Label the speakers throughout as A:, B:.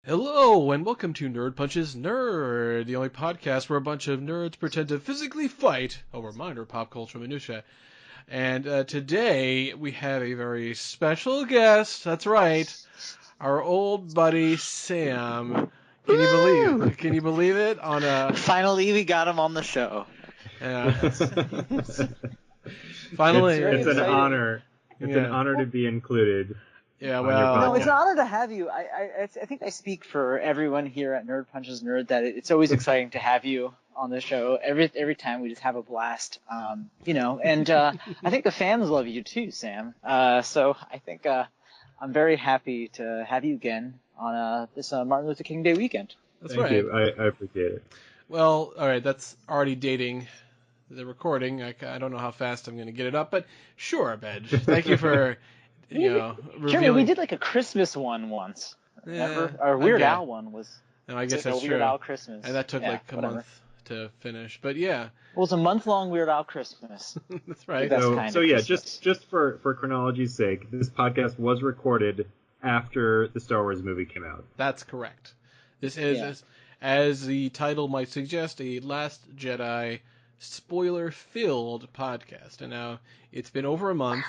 A: Hello, and welcome to Nerd Punches Nerd, the only podcast where a bunch of nerds pretend to physically fight over minor pop culture minutia. And today we have a very special guest. That's right, our old buddy Sam. Can you believe it?
B: Finally, we got him on the show.
A: Finally,
C: it's an honor. It's an honor to be included.
A: Yeah, well,
B: no, it's an honor to have you. I think I speak for everyone here at Nerd Punches Nerd that it's always exciting to have you on the show. Every time we just have a blast, and I think the fans love you too, Sam. So I think I'm very happy to have you again on this Martin Luther King Day weekend.
A: That's
C: Thank
A: right.
C: You. I appreciate it.
A: Well, all right, that's already dating the recording. I don't know how fast I'm going to get it up, but sure, Bedge. Thank you for.
B: Jeremy, we did like a Christmas one once. Remember? Our Weird Al one was.
A: No, I guess that's
B: a
A: true.
B: Weird Al Christmas.
A: And that took like a month to finish, but yeah.
B: Well, it was a month-long Weird Al Christmas.
A: That's right.
C: So yeah, just for chronology's sake, this podcast was recorded after the Star Wars movie came out.
A: That's correct. This is, as the title might suggest, a Last Jedi spoiler-filled podcast. And now it's been over a month.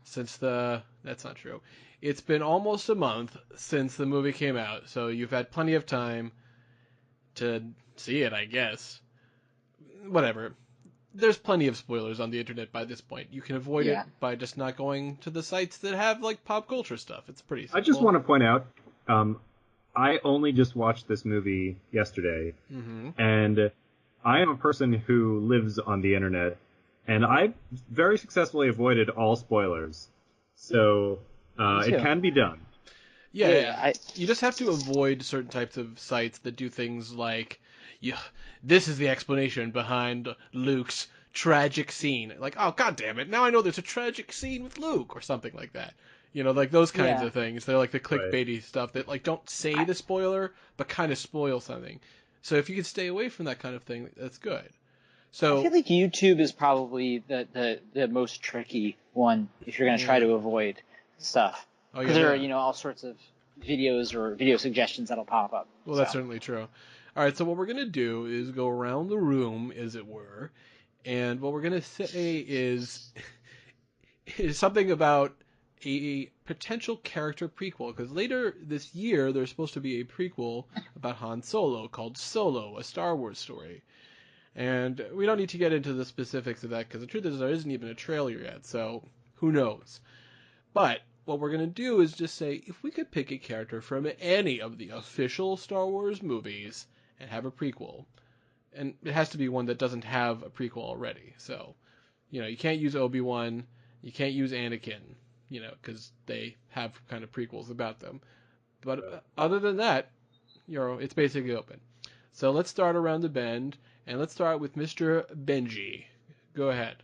A: Since that's not true. It's been almost a month since the movie came out, so you've had plenty of time to see it, I guess. Whatever. There's plenty of spoilers on the internet by this point. You can avoid it by just not going to the sites that have, like, pop culture stuff. It's pretty simple.
C: I just want to point out, I only just watched this movie yesterday, and I am a person who lives on the internet. And I very successfully avoided all spoilers, so it can be done.
A: Yeah. You just have to avoid certain types of sites that do things like, this is the explanation behind Luke's tragic scene. Like, oh, God damn it, now I know there's a tragic scene with Luke, or something like that. Like those kinds of things. They're like the clickbaity stuff that like don't say the spoiler, but kind of spoil something. So if you can stay away from that kind of thing, that's good. So,
B: I feel like YouTube is probably the most tricky one if you're going to try to avoid stuff. Because there are, all sorts of videos or video suggestions that'll pop up.
A: Well, that's certainly true. All right, so what we're going to do is go around the room, as it were, and what we're going to say is something about a potential character prequel, because later this year there's supposed to be a prequel about Han Solo called Solo, a Star Wars story. And we don't need to get into the specifics of that, because the truth is there isn't even a trailer yet, so who knows. But what we're going to do is just say, if we could pick a character from any of the official Star Wars movies and have a prequel, and it has to be one that doesn't have a prequel already. So, you can't use Obi-Wan, you can't use Anakin, because they have kind of prequels about them. But other than that, it's basically open. So let's start around the bend. And let's start with Mr. Benji. Go ahead.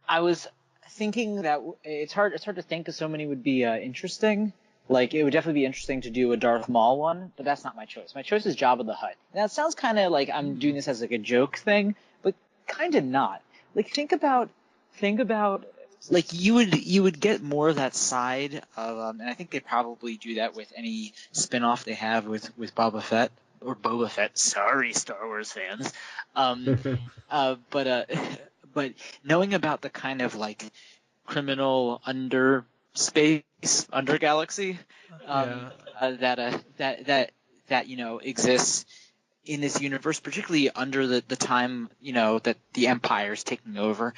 B: I was thinking that it's hard to think because so many would be interesting. Like, it would definitely be interesting to do a Darth Maul one, but that's not my choice. My choice is Jabba the Hutt. Now, it sounds kind of like I'm doing this as like a joke thing, but kind of not. Like, think about like you would get more of that side of, and I think they probably do that with any spinoff they have with Boba Fett. Or Boba Fett, sorry, Star Wars fans. But knowing about the kind of like criminal under galaxy that exists in this universe, particularly under the time that the Empire is taking over,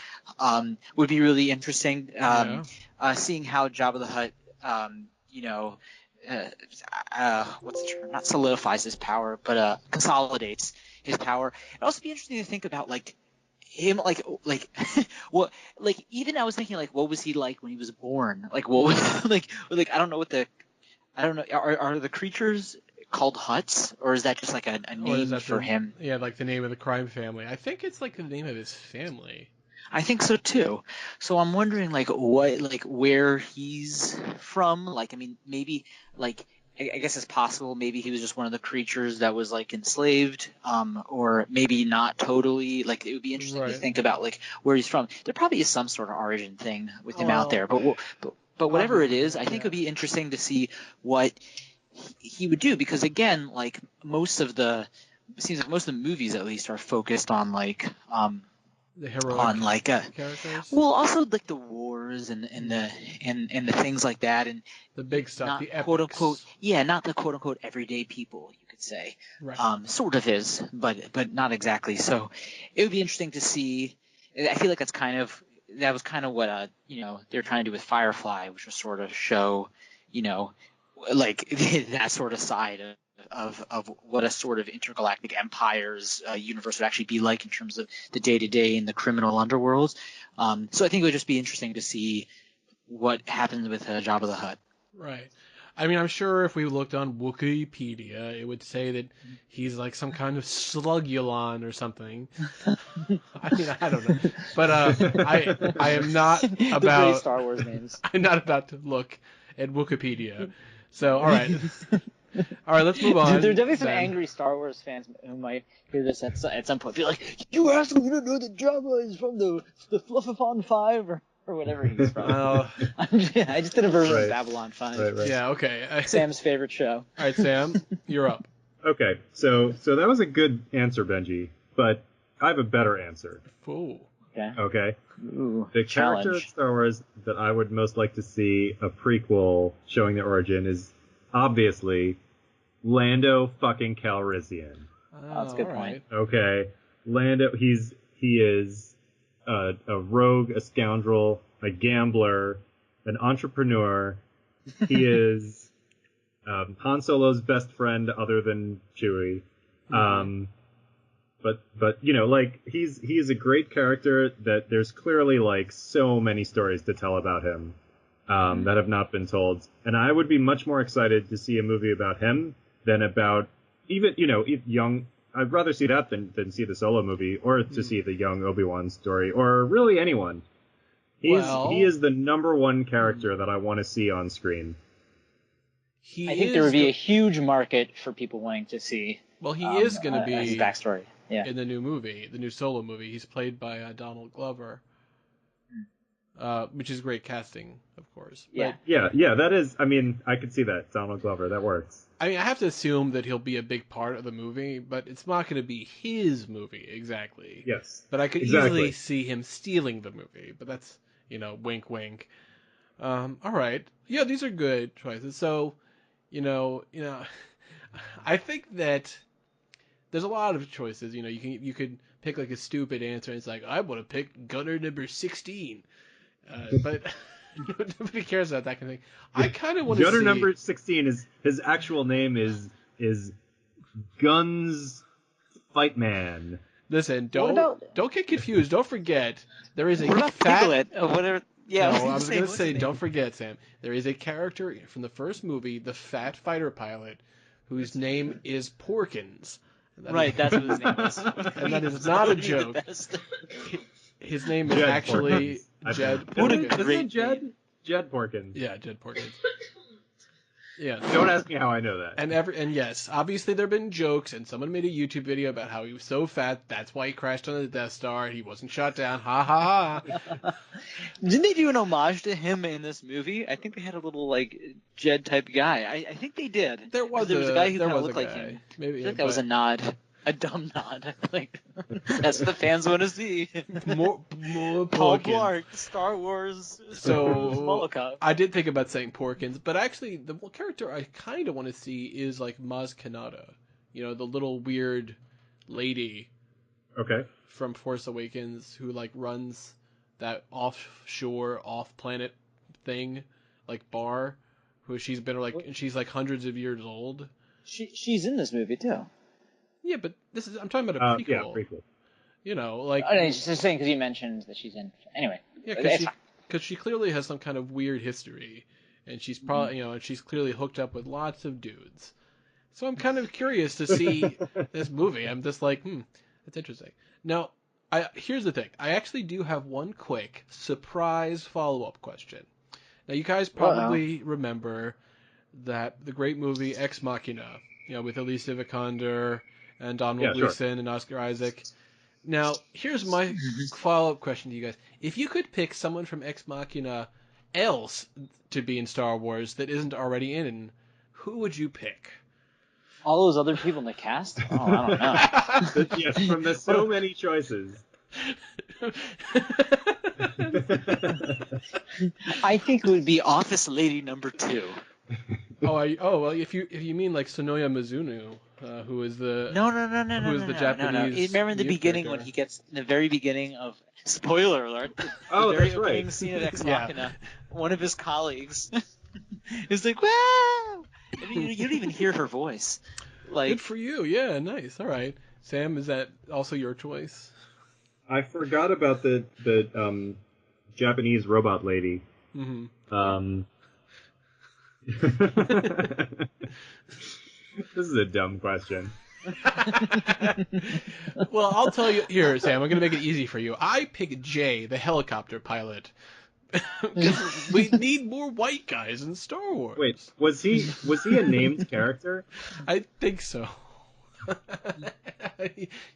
B: would be really interesting. Seeing how Jabba the Hutt, what's the term? Not solidifies his power, but consolidates his power. It'd also be interesting to think about like him, like what, like even I was thinking like what was he like when he was born? Like what was like I don't know are the creatures called Hutts, or is that just like a name for him?
A: Yeah, like the name of the crime family. I think it's like the name of his family.
B: I think so too. So I'm wondering like where he's from. Like, I mean, maybe like I guess it's possible maybe he was just one of the creatures that was like enslaved, or maybe not totally. Like it would be interesting to think about like where he's from. There probably is some sort of origin thing with him out there, but whatever it is, I think it would be interesting to see what he would do, because again, like it seems like most of the movies at least are focused on like
A: the heroic
B: on like
A: characters.
B: well, also like the wars and the things like that, and
A: the big stuff,
B: not
A: the epics.
B: quote unquote, not the quote unquote everyday people, you could say.
A: Right.
B: Sort of is, but not exactly. So it would be interesting to see. I feel like that was kind of what they're trying to do with Firefly, which was sort of show, like that sort of side of what a sort of intergalactic empire's universe would actually be like in terms of the day-to-day in the criminal underworld. So I think it would just be interesting to see what happens with Jabba the Hutt.
A: Right. I mean, I'm sure if we looked on Wikipedia, it would say that he's like some kind of slugulon or something. I mean, I don't know. But I am not about...
B: The great Star Wars names.
A: I'm not about to look at Wikipedia. So, all right. All right, let's move on.
B: There are definitely some angry Star Wars fans who might hear this at some point. Be like, "You asshole! You don't know that Jabba is from the Fluffafon 5 or whatever he's from." I just did a version of Babylon 5.
C: Right.
A: Yeah, okay.
B: Sam's favorite show.
A: All right, Sam, you're up.
C: Okay, so that was a good answer, Benji, but I have a better answer.
A: Ooh.
C: Okay.
B: Ooh,
C: the
B: challenge.
C: character of Star Wars that I would most like to see a prequel showing the origin is obviously Lando fucking Calrissian.
B: Oh, that's a good point.
C: Okay, Lando. He is a rogue, a scoundrel, a gambler, an entrepreneur. He is Han Solo's best friend, other than Chewie. But like he is a great character that there's clearly like so many stories to tell about him that have not been told, and I would be much more excited to see a movie about him than about even young. I'd rather see that than see the Solo movie, or to see the young Obi-Wan story, or really anyone. He is the number one character that I want to see on screen.
B: I think there would be a huge market for people wanting to see.
A: Well, he is going to be
B: his backstory. Yeah.
A: In the new movie, the new Solo movie. He's played by Donald Glover, which is great casting, of course.
B: Yeah.
A: But,
C: yeah. That is. I mean, I could see that Donald Glover. That works.
A: I mean, I have to assume that he'll be a big part of the movie, but it's not going to be his movie exactly.
C: Yes.
A: But I could easily see him stealing the movie. But that's wink, wink. All right. Yeah, these are good choices. So, I think that there's a lot of choices. You could pick like a stupid answer, and it's like, I want to pick gunner number 16. But nobody cares about that kind of thing. I kind of want to see...
C: Gunner number 16 is his actual name is Guns Fight Man.
A: Listen, don't get confused. Don't forget there is a
B: Piglet or whatever. Yeah,
A: no, I was going to say, don't forget, Sam. There is a character from the first movie, the fat fighter pilot, whose name is Porkins.
B: Right, that's what his name is.
A: And that is not a joke. His name is actually Jed Porkins.
C: Isn't it Jed? Jed Porkins.
A: Yeah, Jed Porkins. Yeah.
C: Don't ask me how I know that.
A: And yes, obviously there have been jokes, and someone made a YouTube video about how he was so fat, that's why he crashed on the Death Star, and he wasn't shot down. Ha ha ha.
B: Didn't they do an homage to him in this movie? I think they had a little like Jed type guy. I think they did.
A: There was
B: a guy who kind of looked
A: guy.
B: like him.
A: Maybe,
B: I think that was a nod. A dumb nod. Like that's what the fans want to see.
A: More
B: Paul Blart, Star Wars.
A: So I did think about saying Porkins, but actually the character I kind of want to see is like Maz Kanata. The little weird lady.
C: Okay.
A: From Force Awakens who like runs that offshore, off-planet thing, like bar, who she's been like, and she's like hundreds of years old.
B: She's in this movie too.
A: Yeah, but I'm talking about a prequel.
C: Yeah, prequel.
B: No, just saying because you mentioned that she's in. Anyway.
A: Yeah, because she clearly has some kind of weird history, and she's probably, and she's clearly hooked up with lots of dudes. So I'm kind of curious to see this movie. I'm just like, that's interesting. Now, here's the thing. I actually do have one quick surprise follow-up question. Now, you guys probably remember that the great movie Ex Machina, with Alicia Vikander and Donald
C: Yeah, sure.
A: Gleason and Oscar Isaac. Now, here's my follow-up question to you guys. If you could pick someone from Ex Machina else to be in Star Wars that isn't already in, who would you pick?
B: All those other people in the cast? Oh, I don't know.
C: Yes, from the so many choices.
B: I think it would be Office Lady number 2.
A: Well, if you mean like Sonoya Mizuno, who is the Japanese.
B: Remember in the beginning
A: character?
B: when he gets in the very beginning of spoiler alert, the very
C: that's
B: opening
C: right.
B: scene of Ex
A: Yeah.
B: Machina, one of his colleagues is like, "Wow!" And you don't even hear her voice. Like,
A: Good for you. Yeah, nice. All right, Sam, is that also your choice?
C: I forgot about the Japanese robot lady.
A: Mm-hmm.
C: This is a dumb question.
A: Well, I'll tell you here, Sam. I'm going to make it easy for you. I pick Jay, the helicopter pilot, because we need more white guys in Star Wars.
C: Wait, was he a named character?
A: I think so.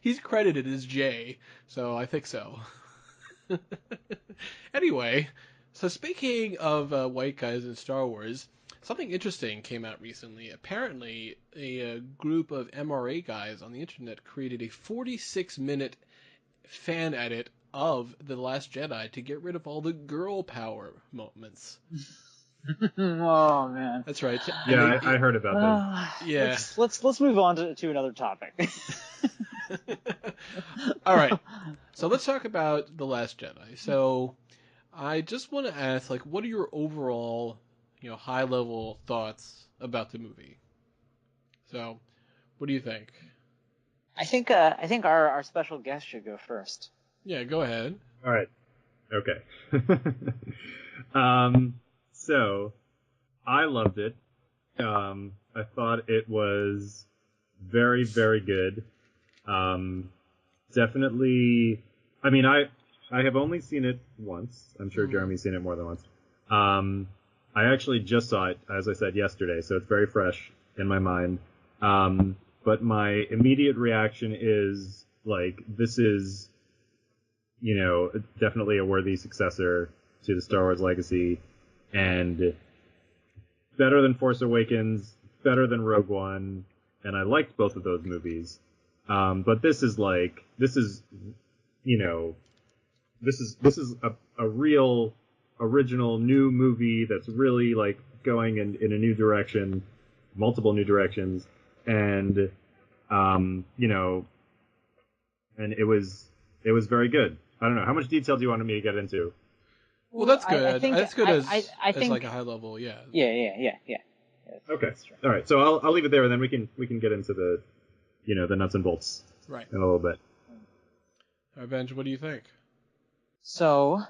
A: He's credited as Jay, so I think so. Anyway, so speaking of white guys in Star Wars, something interesting came out recently. Apparently, a group of MRA guys on the internet created a 46-minute fan edit of The Last Jedi to get rid of all the girl power moments.
B: oh man.
A: That's right.
C: Yeah, I heard about that.
A: Yeah.
B: Let's move on to another topic.
A: All right. So let's talk about The Last Jedi. So I just want to ask, like, what are your overall, high-level thoughts about the movie? So, what do you think?
B: I think our special guest should go first.
A: Yeah, go ahead.
C: All right. Okay. So I loved it. I thought it was very, very good. Definitely. I mean, I have only seen it once. I'm sure Jeremy's seen it more than once. I actually just saw it, as I said, yesterday, so it's very fresh in my mind. But my immediate reaction is, like, this is, definitely a worthy successor to the Star Wars legacy, and better than Force Awakens, better than Rogue One, and I liked both of those movies. But this is a real original new movie that's really, like, going in a new direction, multiple new directions, and and it was very good. I don't know, how much detail do you want me to get into?
A: Well, that's good.
B: I think,
A: that's good
B: I think,
A: like a high level, yeah.
B: Yeah.
C: Okay. All right. So I'll leave it there, and then we can get into the the nuts and bolts
A: Right.
C: in a little bit.
A: All right, Benj, what do you think?
B: So,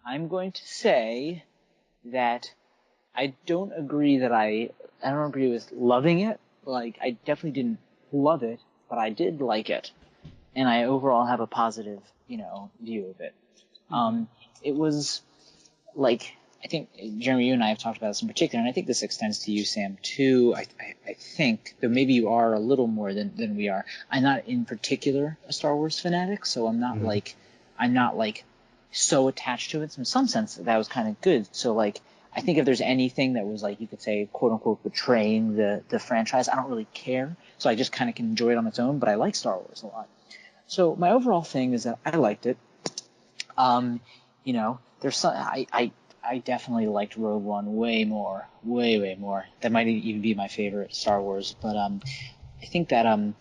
B: I'm going to say that I don't agree with loving it. Like, I definitely didn't love it, but I did like it. And I overall have a positive, view of it. It was, like, I think, Jeremy, you and I have talked about this in particular, and I think this extends to you, Sam, too. I think, though maybe you are a little more than we are. I'm not in particular a Star Wars fanatic, so I'm not like so attached to it. So in some sense, that was kind of good. So, like, I think if there's anything that was, like, you could say, quote unquote, betraying the franchise, I don't really care. So I just kind of can enjoy it on its own, but I like Star Wars a lot. So my overall thing is that I liked it. There's some, I definitely liked Rogue One way more. That might even be my favorite Star Wars. But I think that I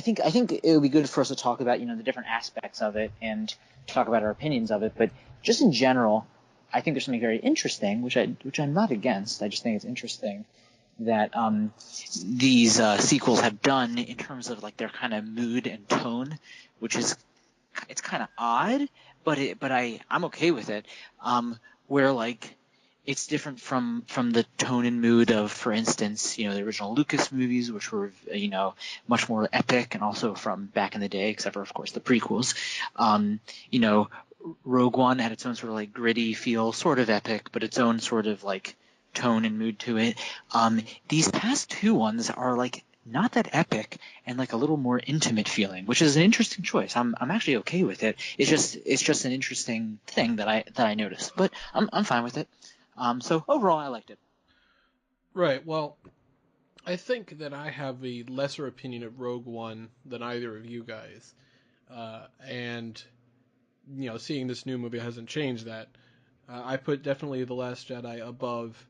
B: think it would be good for us to talk about the different aspects of it and talk about our opinions of it. But just in general, I think there's something very interesting, which I'm not against. I just think it's interesting that these sequels have done in terms of, like, their kind of mood and tone, which is, it's kind of odd, but I'm okay with it. Where, like, it's different from the tone and mood of, for instance, the original Lucas movies, which were much more epic, and also from back in the day, except for, of course, the prequels. Rogue One had its own sort of like gritty feel, sort of epic, but its own sort of like tone and mood to it. These past two ones are like not that epic and like a little more intimate feeling, which is an interesting choice. I'm actually okay with it. It's just an interesting thing that I noticed, but I'm fine with it. So overall, I liked it.
A: Right. Well, I think that I have a lesser opinion of Rogue One than either of you guys, and seeing this new movie hasn't changed that. I put definitely The Last Jedi above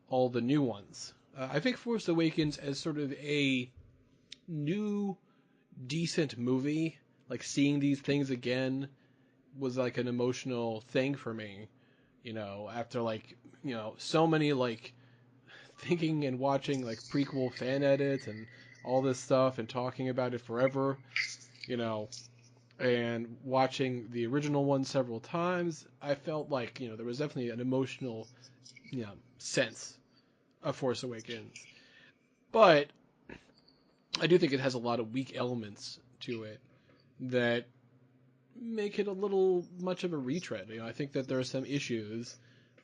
A: all the new ones. I think Force Awakens as sort of a new, decent movie, like seeing these things again was like an emotional thing for me, after like, so many like thinking and watching like prequel fan edits and all this stuff and talking about it forever, you know, and watching the original one several times, I felt like, there was definitely an emotional, sense of Force Awakens. But I do think it has a lot of weak elements to it that make it a little much of a retread. I think that there are some issues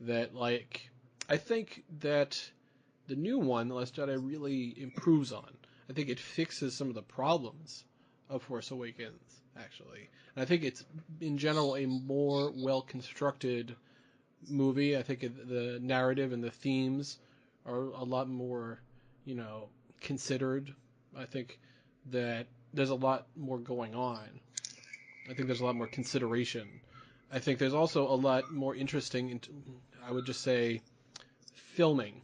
A: that, like, I think that the new one, The Last Jedi, really improves on. I think it fixes some of the problems of Force Awakens, actually. And I think it's, in general, a more well-constructed movie. I think the narrative and the themes are a lot more, considered. I think that there's a lot more going on. I think there's a lot more consideration. I think there's also a lot more interesting, I would just say, filming.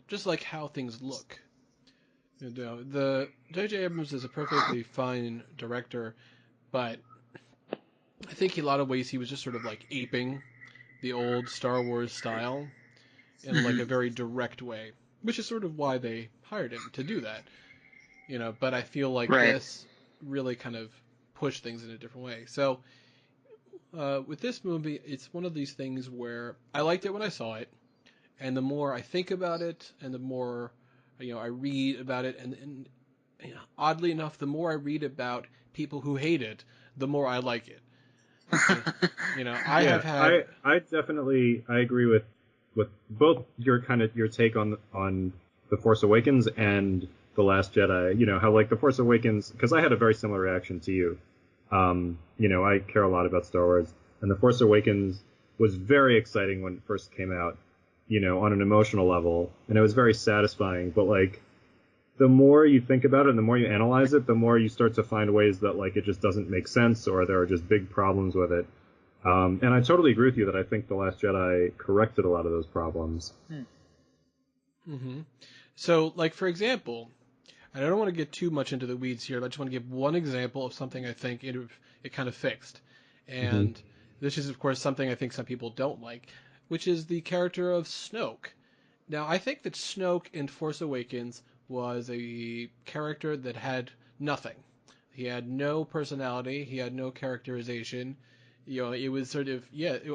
A: Just like how things look. The J.J. Abrams is a perfectly fine director, but I think in a lot of ways he was just sort of like aping the old Star Wars style in like a very direct way, which is sort of why they hired him to do that. But I feel like this really kind of pushed things in a different way. So with this movie, it's one of these things where I liked it when I saw it, and the more I think about it, and the more I read about it, and oddly enough, the more I read about people who hate it, the more I like it.
C: I definitely agree with both your take on the Force Awakens and The Last Jedi. How like The Force Awakens, because I had a very similar reaction to you. I care a lot about Star Wars, and The Force Awakens was very exciting when it first came out, on an emotional level, and it was very satisfying. But like, the more you think about it and the more you analyze it, the more you start to find ways that like it just doesn't make sense, or there are just big problems with it. And I totally agree with you that I think The Last Jedi corrected a lot of those problems.
A: Mm-hmm. So, like, for example, and I don't want to get too much into the weeds here, but I just want to give one example of something I think it kind of fixed. And this is, of course, something I think some people don't like, which is the character of Snoke. Now, I think that Snoke in Force Awakens was a character that had nothing. He had no personality. He had no characterization. It was sort of,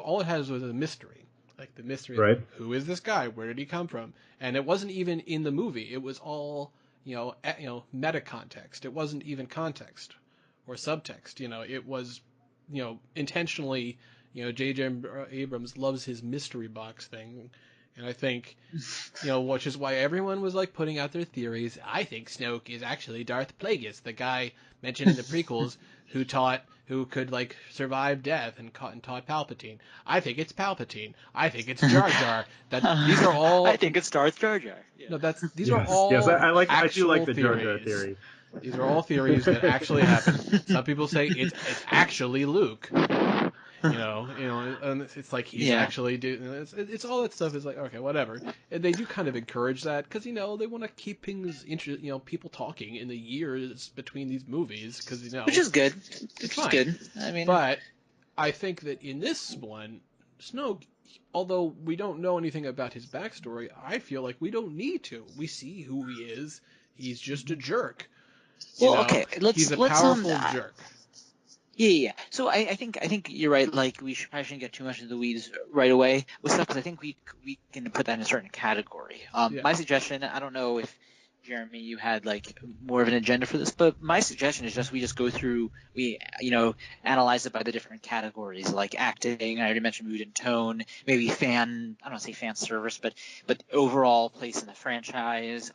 A: all it has was a mystery. Like the mystery of who is this guy? Where did he come from? And it wasn't even in the movie. It was all, meta context. It wasn't even context or subtext. It was, intentionally, J.J. Abrams loves his mystery box thing. And I think, which is why everyone was like putting out their theories. I think Snoke is actually Darth Plagueis, the guy mentioned in the prequels who could like survive death and taught Palpatine. I think it's Palpatine. I think it's Jar Jar. These are all.
B: I think it's Darth Jar Jar. Yeah.
A: No, these are all. Yes,
C: I do like the
A: theories.
C: Jar Jar theory.
A: These are all theories that actually happen. Some people say it's actually Luke. And it's like he's actually doing. It's all that stuff is like, okay, whatever. And they do kind of encourage that because they want to keep things people talking in the years between these movies because
B: which is good.
A: It's fine.
B: Good. I mean,
A: but I think that in this one, Snoke, although we don't know anything about his backstory, I feel like we don't need to. We see who he is. He's just a jerk.
B: Okay.
A: He's a powerful jerk.
B: Yeah. So I think you're right. Like we probably shouldn't get too much into the weeds right away with stuff because I think we can put that in a certain category. My suggestion, I don't know if Jeremy, you had like more of an agenda for this, but my suggestion is just we just go through, we analyze it by the different categories like acting. I already mentioned mood and tone, maybe fan. I don't want to say fan service, but overall place in the franchise,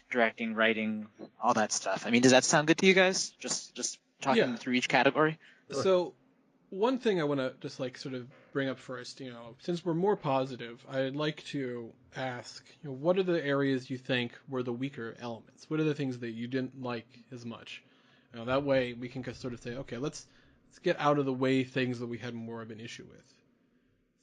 B: directing, writing, all that stuff. I mean, does that sound good to you guys? Just talking
A: Yeah.
B: through each category.
A: So one thing I want to just like sort of bring up first, since we're more positive, I'd like to ask, what are the areas you think were the weaker elements? What are the things that you didn't like as much? That way we can sort of say, okay, let's get out of the way things that we had more of an issue with.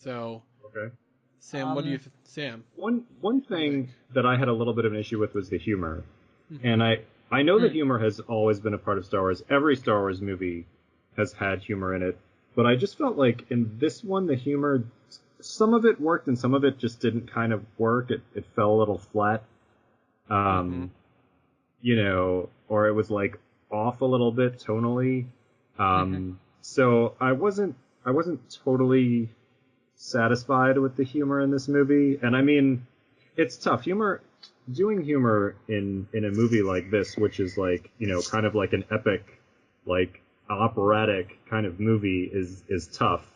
A: So,
C: Okay.
A: Sam, what do you Sam?
C: One thing that I had a little bit of an issue with was the humor,
A: Mm-hmm.
C: and I know that humor has always been a part of Star Wars. Every Star Wars movie has had humor in it, but I just felt like in this one the humor, some of it worked and some of it just didn't kind of work. It fell a little flat, or it was like off a little bit tonally. So I wasn't totally satisfied with the humor in this movie, and I mean, it's tough. Doing humor in a movie like this, which is like, kind of like an epic, like operatic kind of movie, is tough.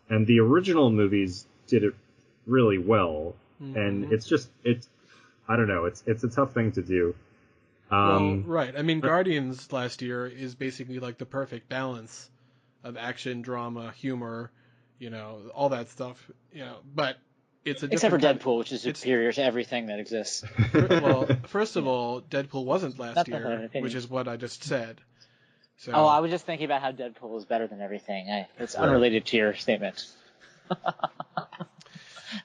C: And the original movies did it really well, and it's I don't know, it's a tough thing to do.
A: Well, right. I mean, Guardians last year is basically like the perfect balance of action, drama, humor, all that stuff, but it's a
B: Except for
A: different
B: Deadpool, which is superior to everything that exists.
A: Well, first of all, Deadpool wasn't last
B: That's
A: year, which is what I just said. So,
B: I was just thinking about how Deadpool is better than everything. It's unrelated to your statement.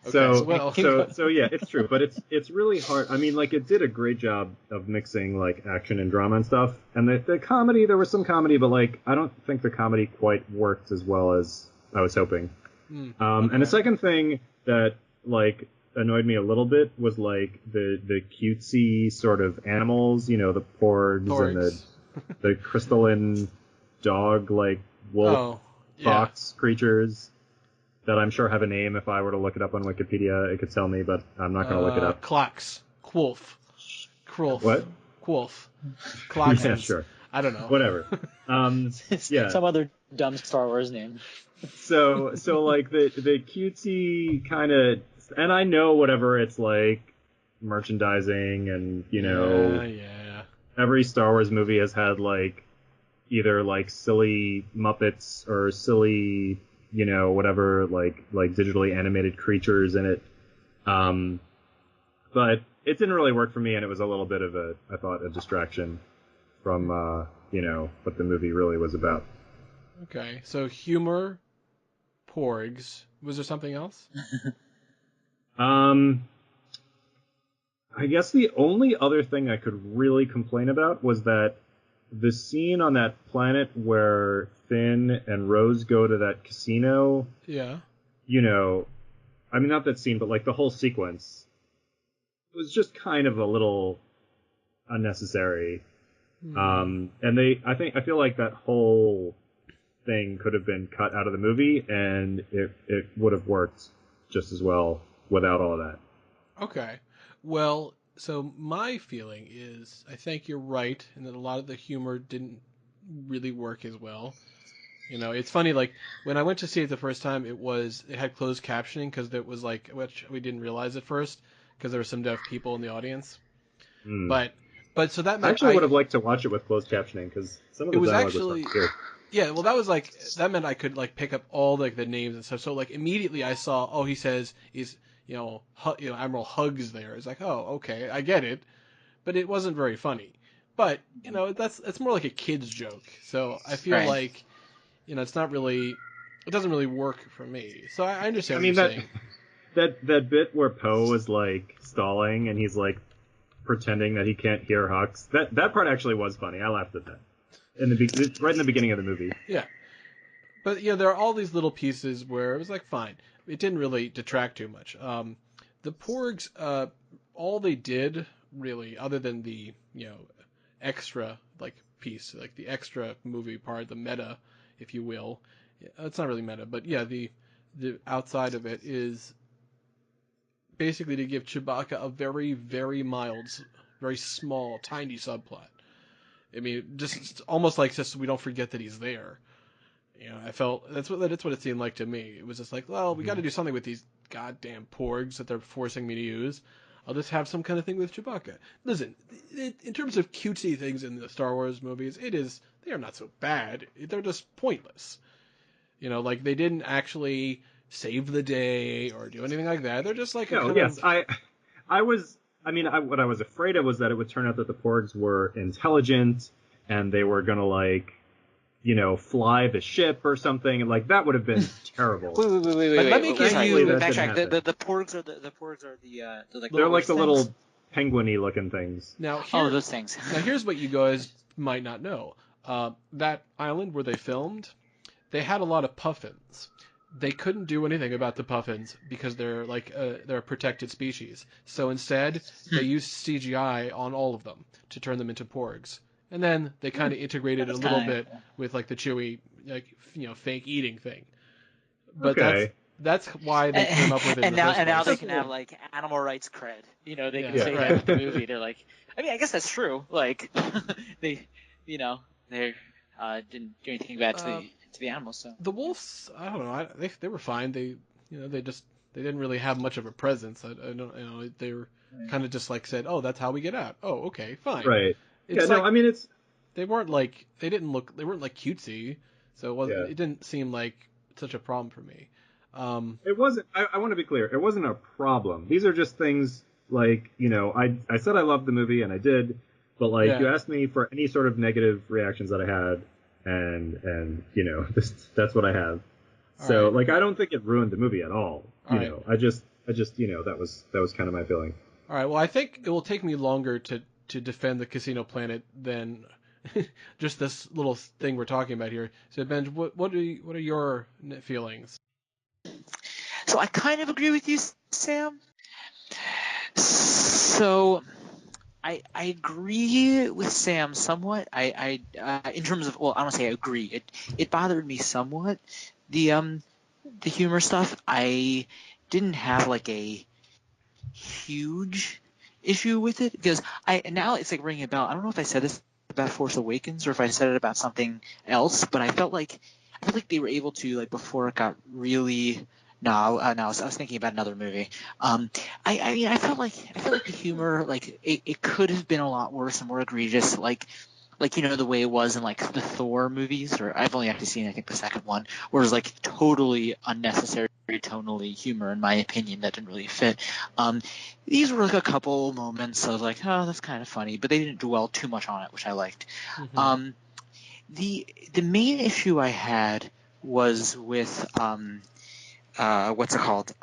C: So yeah, it's true, but it's really hard. I mean, like, it did a great job of mixing like action and drama and stuff. And the comedy, there was some comedy, but like I don't think the comedy quite worked as well as I was hoping. And the second thing that like annoyed me a little bit was like the cutesy sort of animals, the porgs. And the crystalline dog, like wolf fox creatures that I'm sure have a name. If I were to look it up on Wikipedia, it could tell me, but I'm not going to look it up.
A: Clocks. Quolf.
C: What?
A: Quolf. Clocks.
C: Yeah, sure.
A: I don't know.
C: Whatever. Yeah.
B: Some other dumb Star Wars name.
C: So like the cutesy kind of, and I know whatever it's like merchandising and, every Star Wars movie has had like either like silly Muppets or silly, whatever, like digitally animated creatures in it. But it didn't really work for me, and it was a little bit of I thought, a distraction from, what the movie really was about.
A: Okay, so humor, porgs. Was there something else?
C: I guess the only other thing I could really complain about was that the scene on that planet where Finn and Rose go to that casino.
A: Yeah.
C: I mean, not that scene, but like the whole sequence was just kind of a little unnecessary. And I feel like that whole thing could have been cut out of the movie, and it would have worked just as well without all of that.
A: Okay. Well, so my feeling is I think you're right in that a lot of the humor didn't really work as well. It's funny, like when I went to see it the first time, it had closed captioning because it was like, which we didn't realize at first because there were some deaf people in the audience. But so that meant
C: I actually would have liked to watch it with closed captioning because some of the dialogue was good.
A: Yeah, well, that meant I could like pick up all like the names and stuff. So like immediately I saw, he says he's Admiral Hugs there. It's like, oh, okay, I get it, but it wasn't very funny. But it's more like a kid's joke. So I feel like it's not really, it doesn't really work for me. So I understand what you're saying.
C: That bit where Poe was like stalling and he's like pretending that he can't hear Hux. That part actually was funny. I laughed at that right in the beginning of the movie.
A: Yeah, but there are all these little pieces where it was like fine. It didn't really detract too much. The porgs, all they did really, other than the extra like piece, like the extra movie part, the meta, if you will. It's not really meta, but yeah, the outside of it is basically to give Chewbacca a very, very mild very small, tiny subplot. I mean, just almost like just so we don't forget that he's there. You know, I felt that's what it seemed like to me. It was just like, well, we got to do something with these goddamn porgs that they're forcing me to use. I'll just have some kind of thing with Chewbacca. Listen, in terms of cutesy things in the Star Wars movies, they are not so bad. They're just pointless. You know, like they didn't actually save the day or do anything like that. They're just like
C: what I was afraid of was that it would turn out that the porgs were intelligent and they were gonna like, you know, fly the ship or something, and like that would have been terrible.
B: Wait.
A: Let me give you
B: backtrack. The porgs are
C: they're like the little penguin-y looking things.
A: Now,
B: those things.
A: Now, here's what you guys might not know. That island where they filmed, they had a lot of puffins. They couldn't do anything about the puffins because they're they're a protected species. So instead, they used CGI on all of them to turn them into porgs. And then they kind of integrated it a little bit with like the Chewie, like, you know, fake eating thing. But that's why they came up with it.
B: And now they can have like animal rights cred. You know, they can say that with the movie. They're like, I mean, I guess that's true. Like they didn't do anything bad to the animals. So
A: the wolves, I don't know. They were fine. They didn't really have much of a presence. I don't, you know, they were kind of just like said, oh, that's how we get out. Oh, okay, fine.
C: Right.
A: It's
C: I mean,
A: they weren't like cutesy, so it didn't seem like such a problem for me.
C: It wasn't. I want to be clear. It wasn't a problem. These are just things like, you know, I said I loved the movie and I did, but like you asked me for any sort of negative reactions that I had, and you know, that's what I have. So like I don't think it ruined the movie at all. You know, I just you know, that was kind of my feeling.
A: All right. Well, I think it will take me longer to defend the Casino Planet than just this little thing we're talking about here. So Ben, what are your feelings?
B: So I kind of agree with you, Sam. So I agree with Sam somewhat. I in terms of, well, I don't say I agree. It bothered me somewhat. The humor stuff. I didn't have like a huge issue with it because now it's like ringing a bell. I don't know if I said this about Force Awakens or if I said it about something else, but I felt like they were able to, like, before it got really. No, I was thinking about another movie. I felt like the humor, like it could have been a lot worse and more egregious, like you know, the way it was in like the Thor movies, or I've only actually seen I think the second one, where it was like totally unnecessary tonally humor in my opinion that didn't really fit. These were like a couple moments of like, oh, that's kind of funny, but they didn't dwell too much on it, which I liked. Mm-hmm. The main issue I had was with what's it called?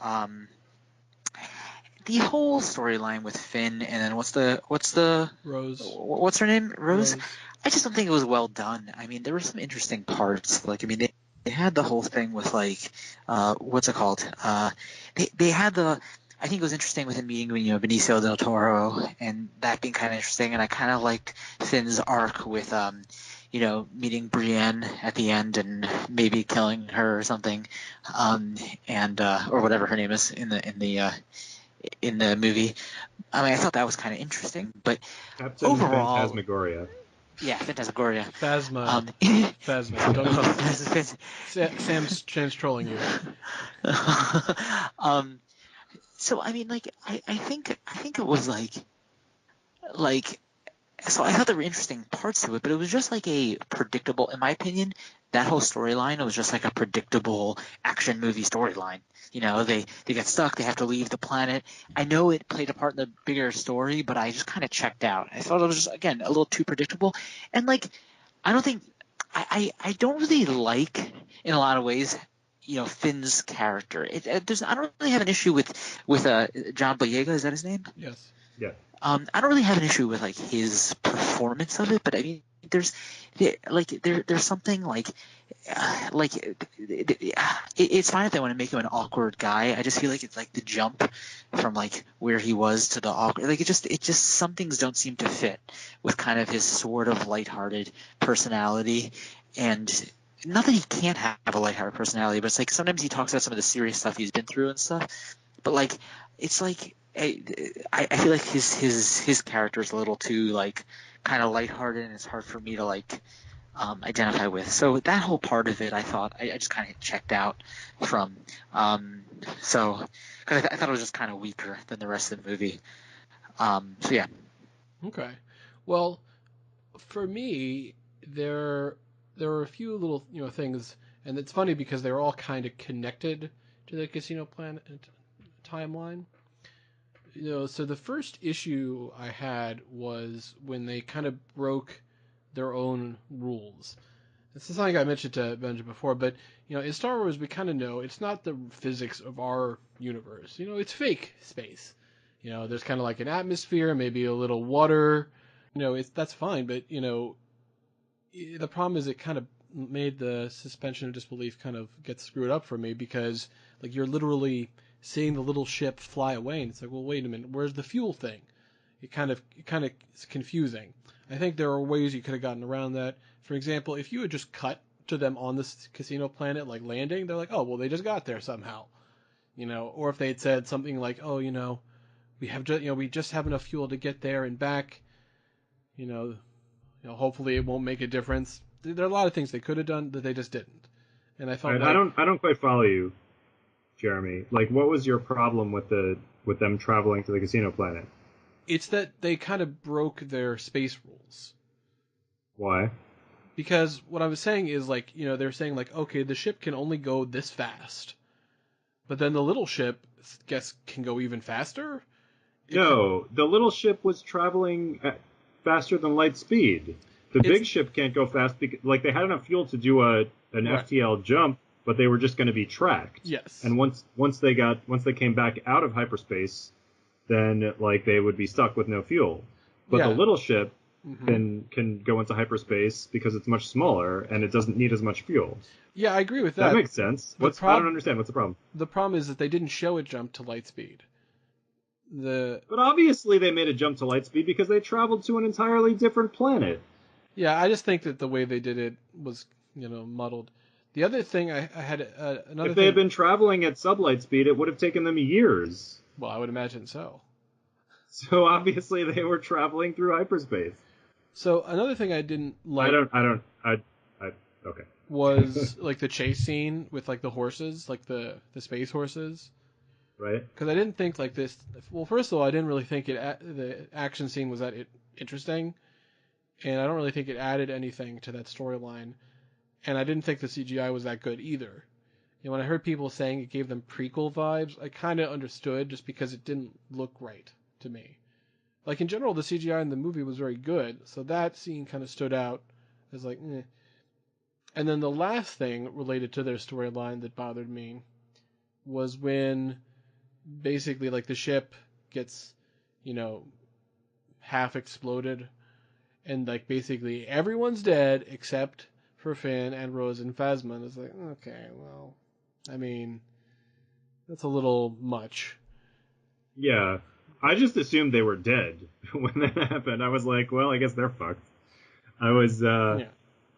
B: The whole storyline with Finn, and then what's the
A: Rose?
B: What's her name? Rose. I just don't think it was well done. I mean, there were some interesting parts. Like, I mean, they had the whole thing with like, what's it called? They had the. I think it was interesting with him meeting, you know, Benicio del Toro, and that being kind of interesting. And I kind of liked Finn's arc with, you know, meeting Brienne at the end and maybe killing her or something, and or whatever her name is in the movie. I mean, I thought that was kind of interesting, but
C: Captain
B: overall,
C: Phantasmagoria.
B: Yeah, Phantasmagoria.
A: Phasma. Phasma. Don't know. Sam's trolling you.
B: So I mean, like, I think it was like. So I thought there were interesting parts to it, but it was just like a predictable, in my opinion, that whole storyline was just like a predictable action movie storyline. You know, they get stuck, they have to leave the planet. I know it played a part in the bigger story, but I just kind of checked out. I thought it was just, again, a little too predictable. And like, I don't really like, in a lot of ways, you know, Finn's character. I don't really have an issue with John Boyega, is that his name?
A: Yes.
C: Yeah.
B: I don't really have an issue with like his performance of it, but I mean, there's something like it's fine if they want to make him an awkward guy. I just feel like it's like the jump from like where he was to the awkward. Like it just some things don't seem to fit with kind of his sort of lighthearted personality, and not that he can't have a lighthearted personality, but it's like sometimes he talks about some of the serious stuff he's been through and stuff. But like it's like I feel like his character is a little too like kind of lighthearted, and it's hard for me to like identify with. So that whole part of it, I thought I just kind of checked out from. So because I thought it was just kind of weaker than the rest of the movie. So yeah.
A: Okay. Well, for me, there were a few little things, and it's funny because they were all kind of connected to the Casino Planet timeline. So the first issue I had was when they kind of broke their own rules. This is something I mentioned to Benja before, but in Star Wars we kind of know it's not the physics of our universe. It's fake space. There's kind of like an atmosphere, maybe a little water. That's fine, but the problem is it kind of made the suspension of disbelief kind of get screwed up for me because like you're literally seeing the little ship fly away, and it's like, well, wait a minute, where's the fuel thing? It kind of is confusing. I think there are ways you could have gotten around that. For example, if you had just cut to them on this casino planet, like landing, they're like, oh, well, they just got there somehow, or if they had said something like, oh, we just have enough fuel to get there and back, you know, hopefully it won't make a difference. There are a lot of things they could have done that they just didn't, and I felt
C: Right,
A: like
C: I don't quite follow you, Jeremy. Like, what was your problem with them traveling to the casino planet?
A: it's that they kind of broke their space rules.
C: Why?
A: Because what I was saying is like, they're saying like, okay, the ship can only go this fast, but then the little ship, guess, can go even faster. It
C: No, the little ship was traveling at faster than light speed. The
A: it's
C: big ship can't go fast because, like, they had enough fuel to do an
A: right.
C: FTL jump, but they were just going to be tracked.
A: Yes.
C: And once they came back out of hyperspace, then like they would be stuck with no fuel. But
A: Yeah.
C: the little ship
A: Mm-hmm.
C: can go into hyperspace because it's much smaller and it doesn't need as much fuel.
A: Yeah, I agree with
C: That
A: that.
C: makes sense.
A: The
C: I don't
A: prob
C: understand. What's the problem?
A: the problem is that they didn't show it jump to light speed. The
C: But obviously they made a jump to light speed because they traveled to an entirely different planet.
A: Yeah, I just think that the way they did it was, muddled. The other thing I had another
C: If they had
A: thing.
C: been traveling at sublight speed, it would have taken them years.
A: Well, I would imagine so.
C: So obviously they were traveling through hyperspace.
A: So another thing I didn't like
C: Okay.
A: was like the chase scene with like the horses, like the space horses.
C: Right?
A: Because I didn't think like this. Well, first of all, I didn't really think the action scene was that interesting, and I don't really think it added anything to that storyline. And I didn't think the CGI was that good either. When I heard people saying it gave them prequel vibes, I kind of understood just because it didn't look right to me. Like in general, the CGI in the movie was very good, so that scene kind of stood out as like, eh. And then the last thing related to their storyline that bothered me was when basically like the ship gets, you know, half exploded, and like basically everyone's dead except for Finn and Rose and Phasma. And it's like, okay, well, I mean, that's a little much.
C: Yeah. I just assumed they were dead when that happened. I was like, well, I guess they're fucked. I was
A: Yeah.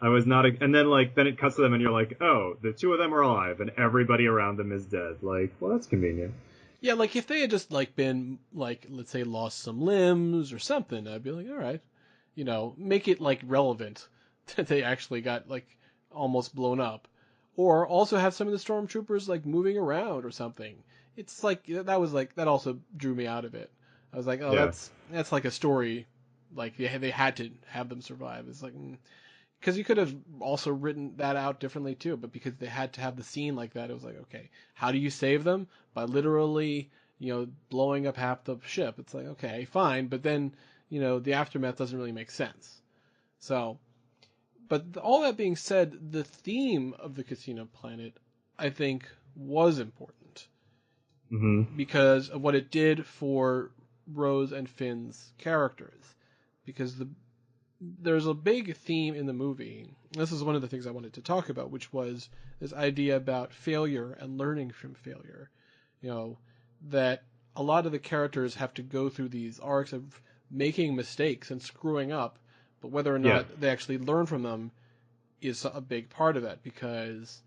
C: I was not and then it cuts to them and you're like, "Oh, the two of them are alive and everybody around them is dead." Like, well, that's convenient.
A: Yeah, like if they had just like been like, let's say, lost some limbs or something, I'd be like, all right, make it like relevant that they actually got like almost blown up, or also have some of the stormtroopers like moving around or something. It's like that also drew me out of it. I was like, oh,
C: Yeah.
A: that's like a story, like they had to have them survive. It's like, because you could have also written that out differently too, but because they had to have the scene like that, it was like, okay, how do you save them? By literally, blowing up half the ship. It's like, okay, fine, but then, the aftermath doesn't really make sense. So, but all that being said, the theme of the Casino Planet, I think, was important
C: Mhm.
A: because of what it did for Rose and Finn's characters. Because there's a big theme in the movie. This is one of the things I wanted to talk about, which was this idea about failure and learning from failure. That a lot of the characters have to go through these arcs of making mistakes and screwing up, but whether or
C: Yeah.
A: not they actually learn from them is a big part of that, because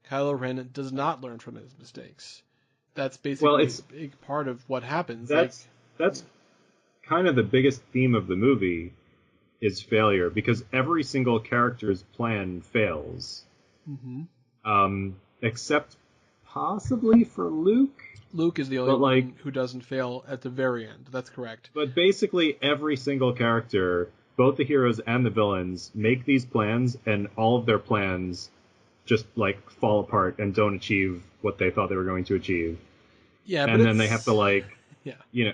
A: Kylo Ren does not learn from his mistakes. that's
C: Well,
A: basically a big part of what happens. Like,
C: that's kind of the biggest theme of the movie is failure, because every single character's plan fails. Except possibly for Luke.
A: Luke is the only one who doesn't fail at the very end. That's correct.
C: But basically every single character, both the heroes and the villains, make these plans, and all of their plans just like fall apart and don't achieve what they thought they were going to achieve.
A: Yeah,
C: and then they have to
A: yeah.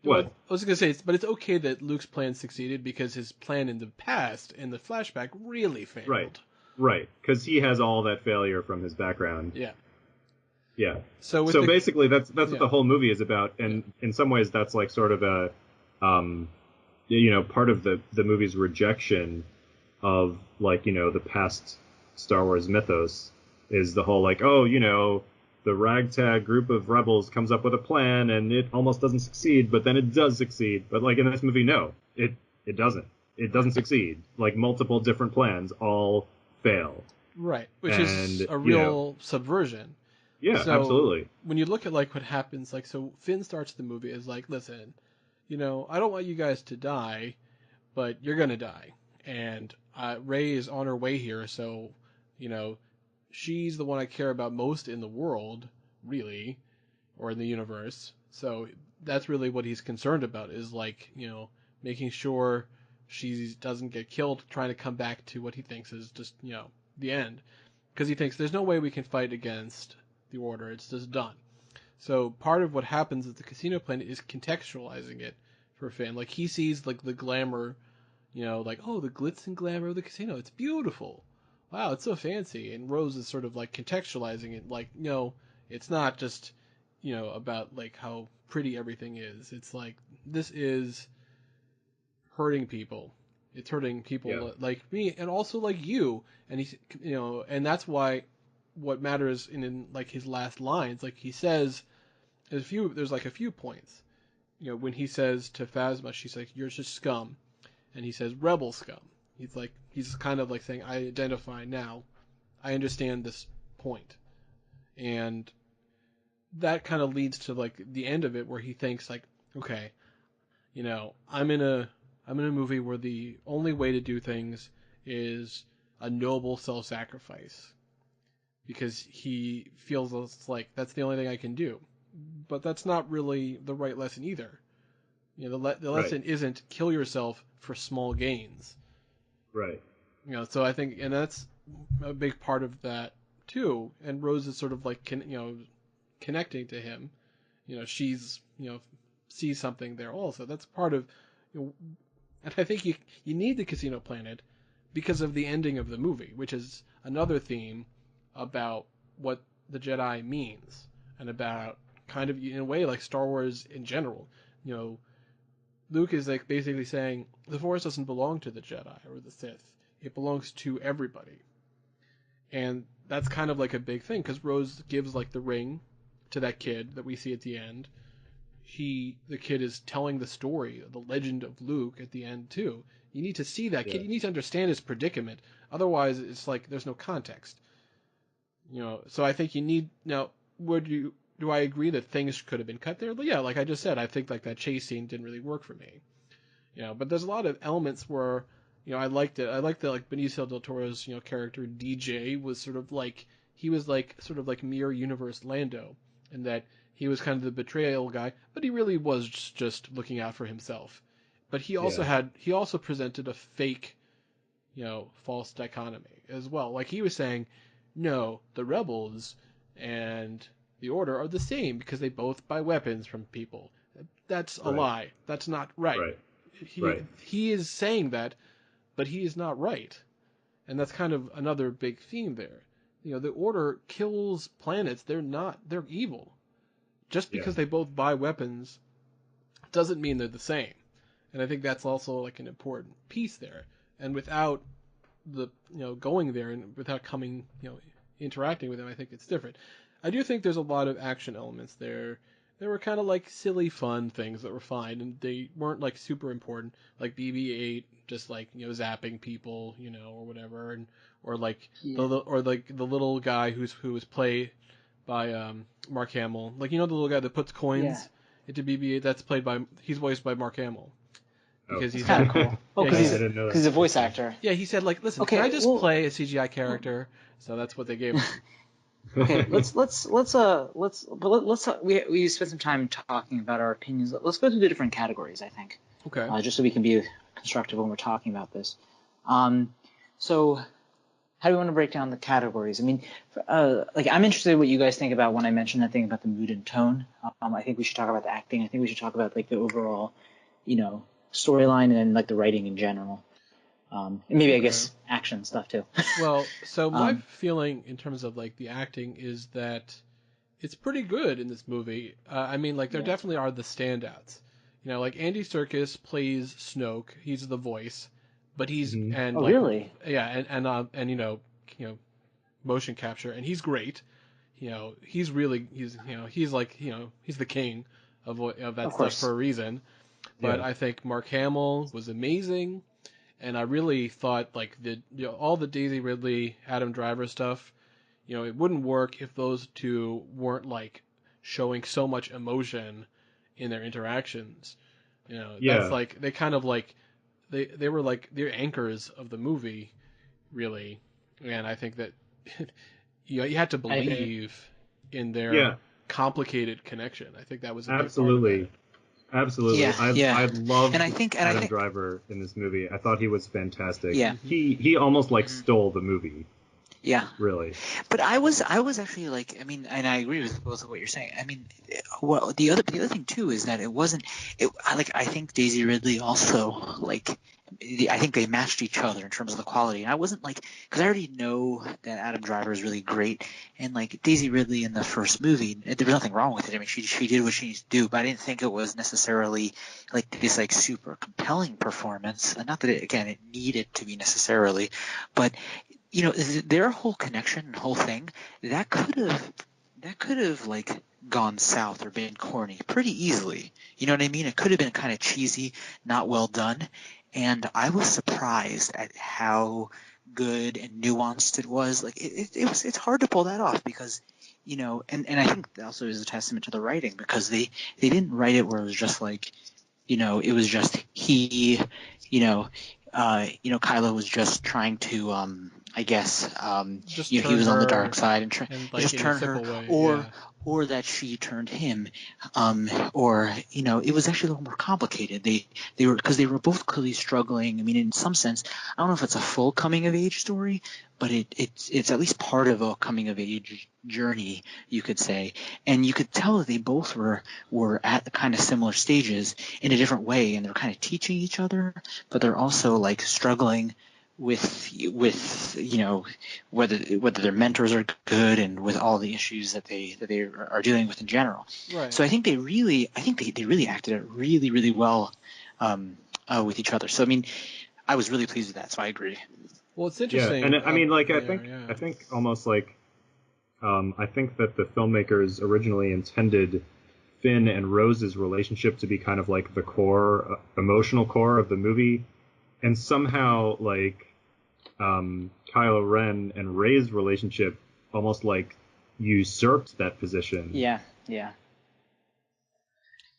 C: What?
A: Well, I was going to say, but it's okay that Luke's plan succeeded because his plan in the past, in the flashback, really failed.
C: Right, because he has all that failure from his background. Yeah. So basically, that's what the whole movie is about, and in some ways, that's like sort of a, part of the movie's rejection of the past Star Wars mythos is the whole the ragtag group of rebels comes up with a plan and it almost doesn't succeed, but then it does succeed. But in this movie, no, it doesn't. It doesn't succeed. Multiple different plans all fail.
A: Right, which is a real subversion.
C: Yeah,
A: so
C: absolutely.
A: When you look at what happens, so Finn starts the movie as listen, I don't want you guys to die, but you're gonna die, and Rey is on her way here, so she's the one I care about most in the world, really, or in the universe. So that's really what he's concerned about is making sure she doesn't get killed, trying to come back to what he thinks is just the end, because he thinks there's no way we can fight against the Order. It's just done. So part of what happens at the casino planet is contextualizing it for Finn. He sees the glamour, oh, the glitz and glamour of the casino. It's beautiful. Wow, it's so fancy. And Rose is sort of contextualizing it. No, it's not just about how pretty everything is. It's this is hurting people. It's hurting people like me and also like you. And he's and that's why what matters in his last lines, he says there's a few points. When he says to Phasma, she's like, "You're just scum," and he says, "Rebel scum." He's kind of saying, "I identify now. I understand this point," and that kind of leads to the end of it, where he thinks okay, I'm in a movie where the only way to do things is a noble self-sacrifice, because he feels it's that's the only thing I can do. But that's not really the right lesson either. The lesson isn't kill yourself for small gains.
C: Right.
A: So I think, and that's a big part of that too. And Rose is sort of connecting to him. She's sees something there also. That's part of, and I think you need the casino planet because of the ending of the movie, which is another theme about what the Jedi means and about kind of in a way Star Wars in general. Luke is basically saying the Force doesn't belong to the Jedi or the Sith. It belongs to everybody. And that's kind of a big thing, because Rose gives the ring to that kid that we see at the end. The kid is telling the story, the legend of Luke at the end too. You need to see that kid. You need to understand his predicament. Otherwise, it's there's no context. So I think you need now. Do I agree that things could have been cut there? But yeah, like I just said, I think that chase scene didn't really work for me. But there's a lot of elements where I liked it. I liked that Benicio del Toro's character DJ was sort of he was sort of mirror universe Lando, and that he was kind of the betrayal guy, but he really was just looking out for himself. But he also presented a fake, false dichotomy as well. He was saying, no, the rebels and the Order are the same because they both buy weapons from people. That's a lie. That's not right. He is saying that, but he is not right. And that's kind of another big theme there. The Order kills planets. They're evil. Just because they both buy weapons doesn't mean they're the same. And I think that's also an important piece there. And without the going there and without coming interacting with them, I think it's different. I do think there's a lot of action elements there. There were kind of silly fun things that were fine, and they weren't super important, like BB-8 just zapping people, or whatever, and or the little guy who was played by Mark Hamill. Like, you know the little guy that puts coins into BB-8? He's voiced by Mark Hamill. Because
B: That's kind of cool. Oh, because he's a voice actor.
A: Yeah, he said, like, listen, can I just play a CGI character? So that's what they gave him.
B: Okay, we spent some time talking about our opinions. Let's go through the different categories, I think.
A: Okay.
B: Just so we can be constructive when we're talking about this. So how do we want to break down the categories? I mean, I'm interested in what you guys think about when I mentioned that thing about the mood and tone. I think we should talk about the acting. I think we should talk about, like, the overall, storyline and then, like, the writing in general. And maybe, I guess, action stuff too.
A: Well, so my feeling in terms of, like, the acting is that it's pretty good in this movie. I mean, like, there definitely are the standouts. Like, Andy Serkis plays Snoke. He's the voice, but he's
B: really?
A: Yeah, and motion capture, and he's great. He's really he's the king of that stuff for a reason. But I think Mark Hamill was amazing. And I really thought, like, all the Daisy Ridley, Adam Driver stuff, it wouldn't work if those two weren't, like, showing so much emotion in their interactions. That's like, they kind of, like, they were like the anchors of the movie, really. And I think that you had to believe in their complicated connection. I think that was a big part of it.
C: Absolutely. I loved Adam Driver in this movie. I thought he was fantastic.
B: Yeah.
C: He almost, like, stole the movie.
B: Yeah.
C: Really.
B: But I was actually, like, I mean, and I agree with both of what you're saying. I mean, well, the other thing too is that I think Daisy Ridley also, like, I think they matched each other in terms of the quality. And I wasn't, like, because I already know that Adam Driver is really great, and, like, Daisy Ridley in the first movie, there was nothing wrong with it. I mean, she did what she needs to do, but I didn't think it was necessarily, like, this, like, super compelling performance. And not that it needed to be necessarily, but their whole connection and whole thing that could have like gone south or been corny pretty easily. You know what I mean? It could have been kind of cheesy, not well done. And I was surprised at how good and nuanced it was. Like it's hard to pull that off because, and I think that also is a testament to the writing because they didn't write it where it was just like, it was just he, Kylo was just trying to, I guess, he was on the dark side and just turn her, or that she turned him, or it was actually a little more complicated. They were both clearly struggling. I mean, in some sense, I don't know if it's a full coming of age story, but it's at least part of a coming of age journey, you could say. And you could tell that they both were at the kind of similar stages in a different way, and they're kind of teaching each other, but they're also like struggling with whether their mentors are good and with all the issues that they are dealing with in general.
A: Right.
B: So I think they really acted it really, really well with each other. So I mean, I was really pleased with that. So I agree.
A: Well, it's interesting.
C: Yeah, and I mean, like, I think almost like, I think that the filmmakers originally intended Finn and Rose's relationship to be kind of like the core, emotional core of the movie, and somehow, like, Kylo Ren and Rey's relationship almost, like, usurped that position.
B: Yeah.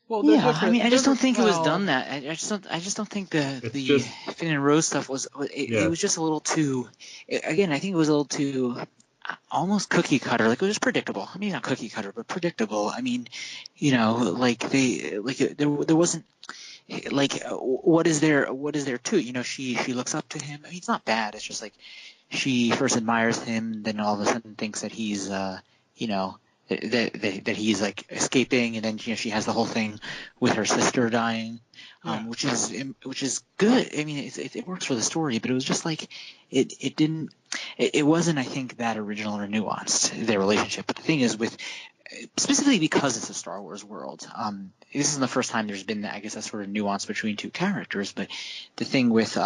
A: Well,
B: I mean, I just don't think it was done that. I just don't think the Finn and Rose stuff was. It was just a little too. Again, I think it was a little too almost cookie cutter. Like it was just predictable. I mean, not cookie cutter, but predictable. I mean, there wasn't. Like, what is there to it? She looks up to him. I mean, it's not bad. It's just like she first admires him, then all of a sudden thinks that he's, that he's like escaping, and then she has the whole thing with her sister dying, which is good. I mean, it works for the story, but it was just like it wasn't, I think, that original or nuanced, their relationship. But the thing is specifically because it's a Star Wars world. This isn't the first time there's been, I guess, that sort of nuance between two characters. But the thing with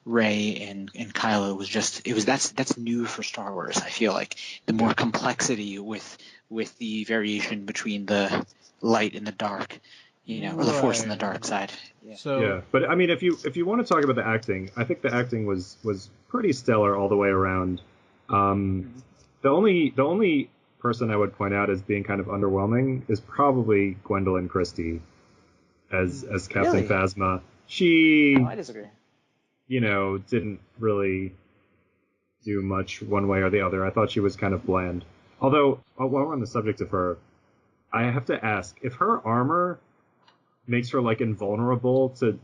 B: Rey and Kylo was just that's new for Star Wars. I feel like the more complexity with the variation between the light and the dark, or the Force and the dark side.
C: Yeah. But I mean, if you want to talk about the acting, I think the acting was pretty stellar all the way around. The only person I would point out as being kind of underwhelming is probably Gwendolyn Christie as Captain
B: Really?
C: Phasma. She,
B: No, I disagree.
C: didn't really do much one way or the other. I thought she was kind of bland. Although, while we're on the subject of her, I have to ask, if her armor makes her, like, invulnerable to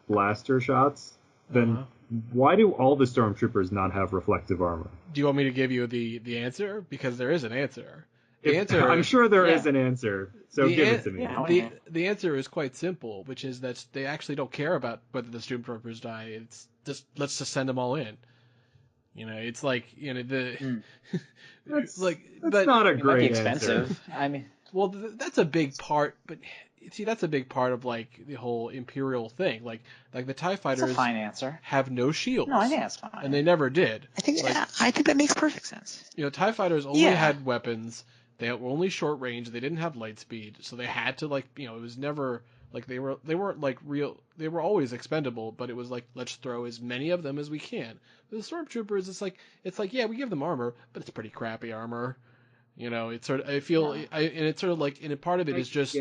C: blaster shots, then why do all the stormtroopers not have reflective armor?
A: Do you want me to give you the answer? Because there is an answer. The answer,
C: I'm sure there is an answer, so give it to me.
B: Yeah.
A: the answer is quite simple, which is that they actually don't care about whether the stormtroopers die. It's just, let's just send them all in. It's like,
C: That's
A: but
C: not a
B: It might be
C: great
B: expensive.
C: answer.
B: I mean,
A: well, that's a big part. But see, that's a big part of like the whole Imperial thing. Like the TIE
B: it's a
A: fighters
B: fine answer.
A: have no shields.
B: No, I think that's fine.
A: And they never did.
B: I think that makes perfect sense.
A: TIE fighters only
B: Yeah.
A: had weapons. They were only short range. They didn't have light speed, so they had to it was never like they weren't like real. They were always expendable, but it was like, let's throw as many of them as we can. With the stormtroopers, it's like yeah, we give them armor, but it's pretty crappy armor. It's sort of, I feel, and it's sort of like, and part of it is just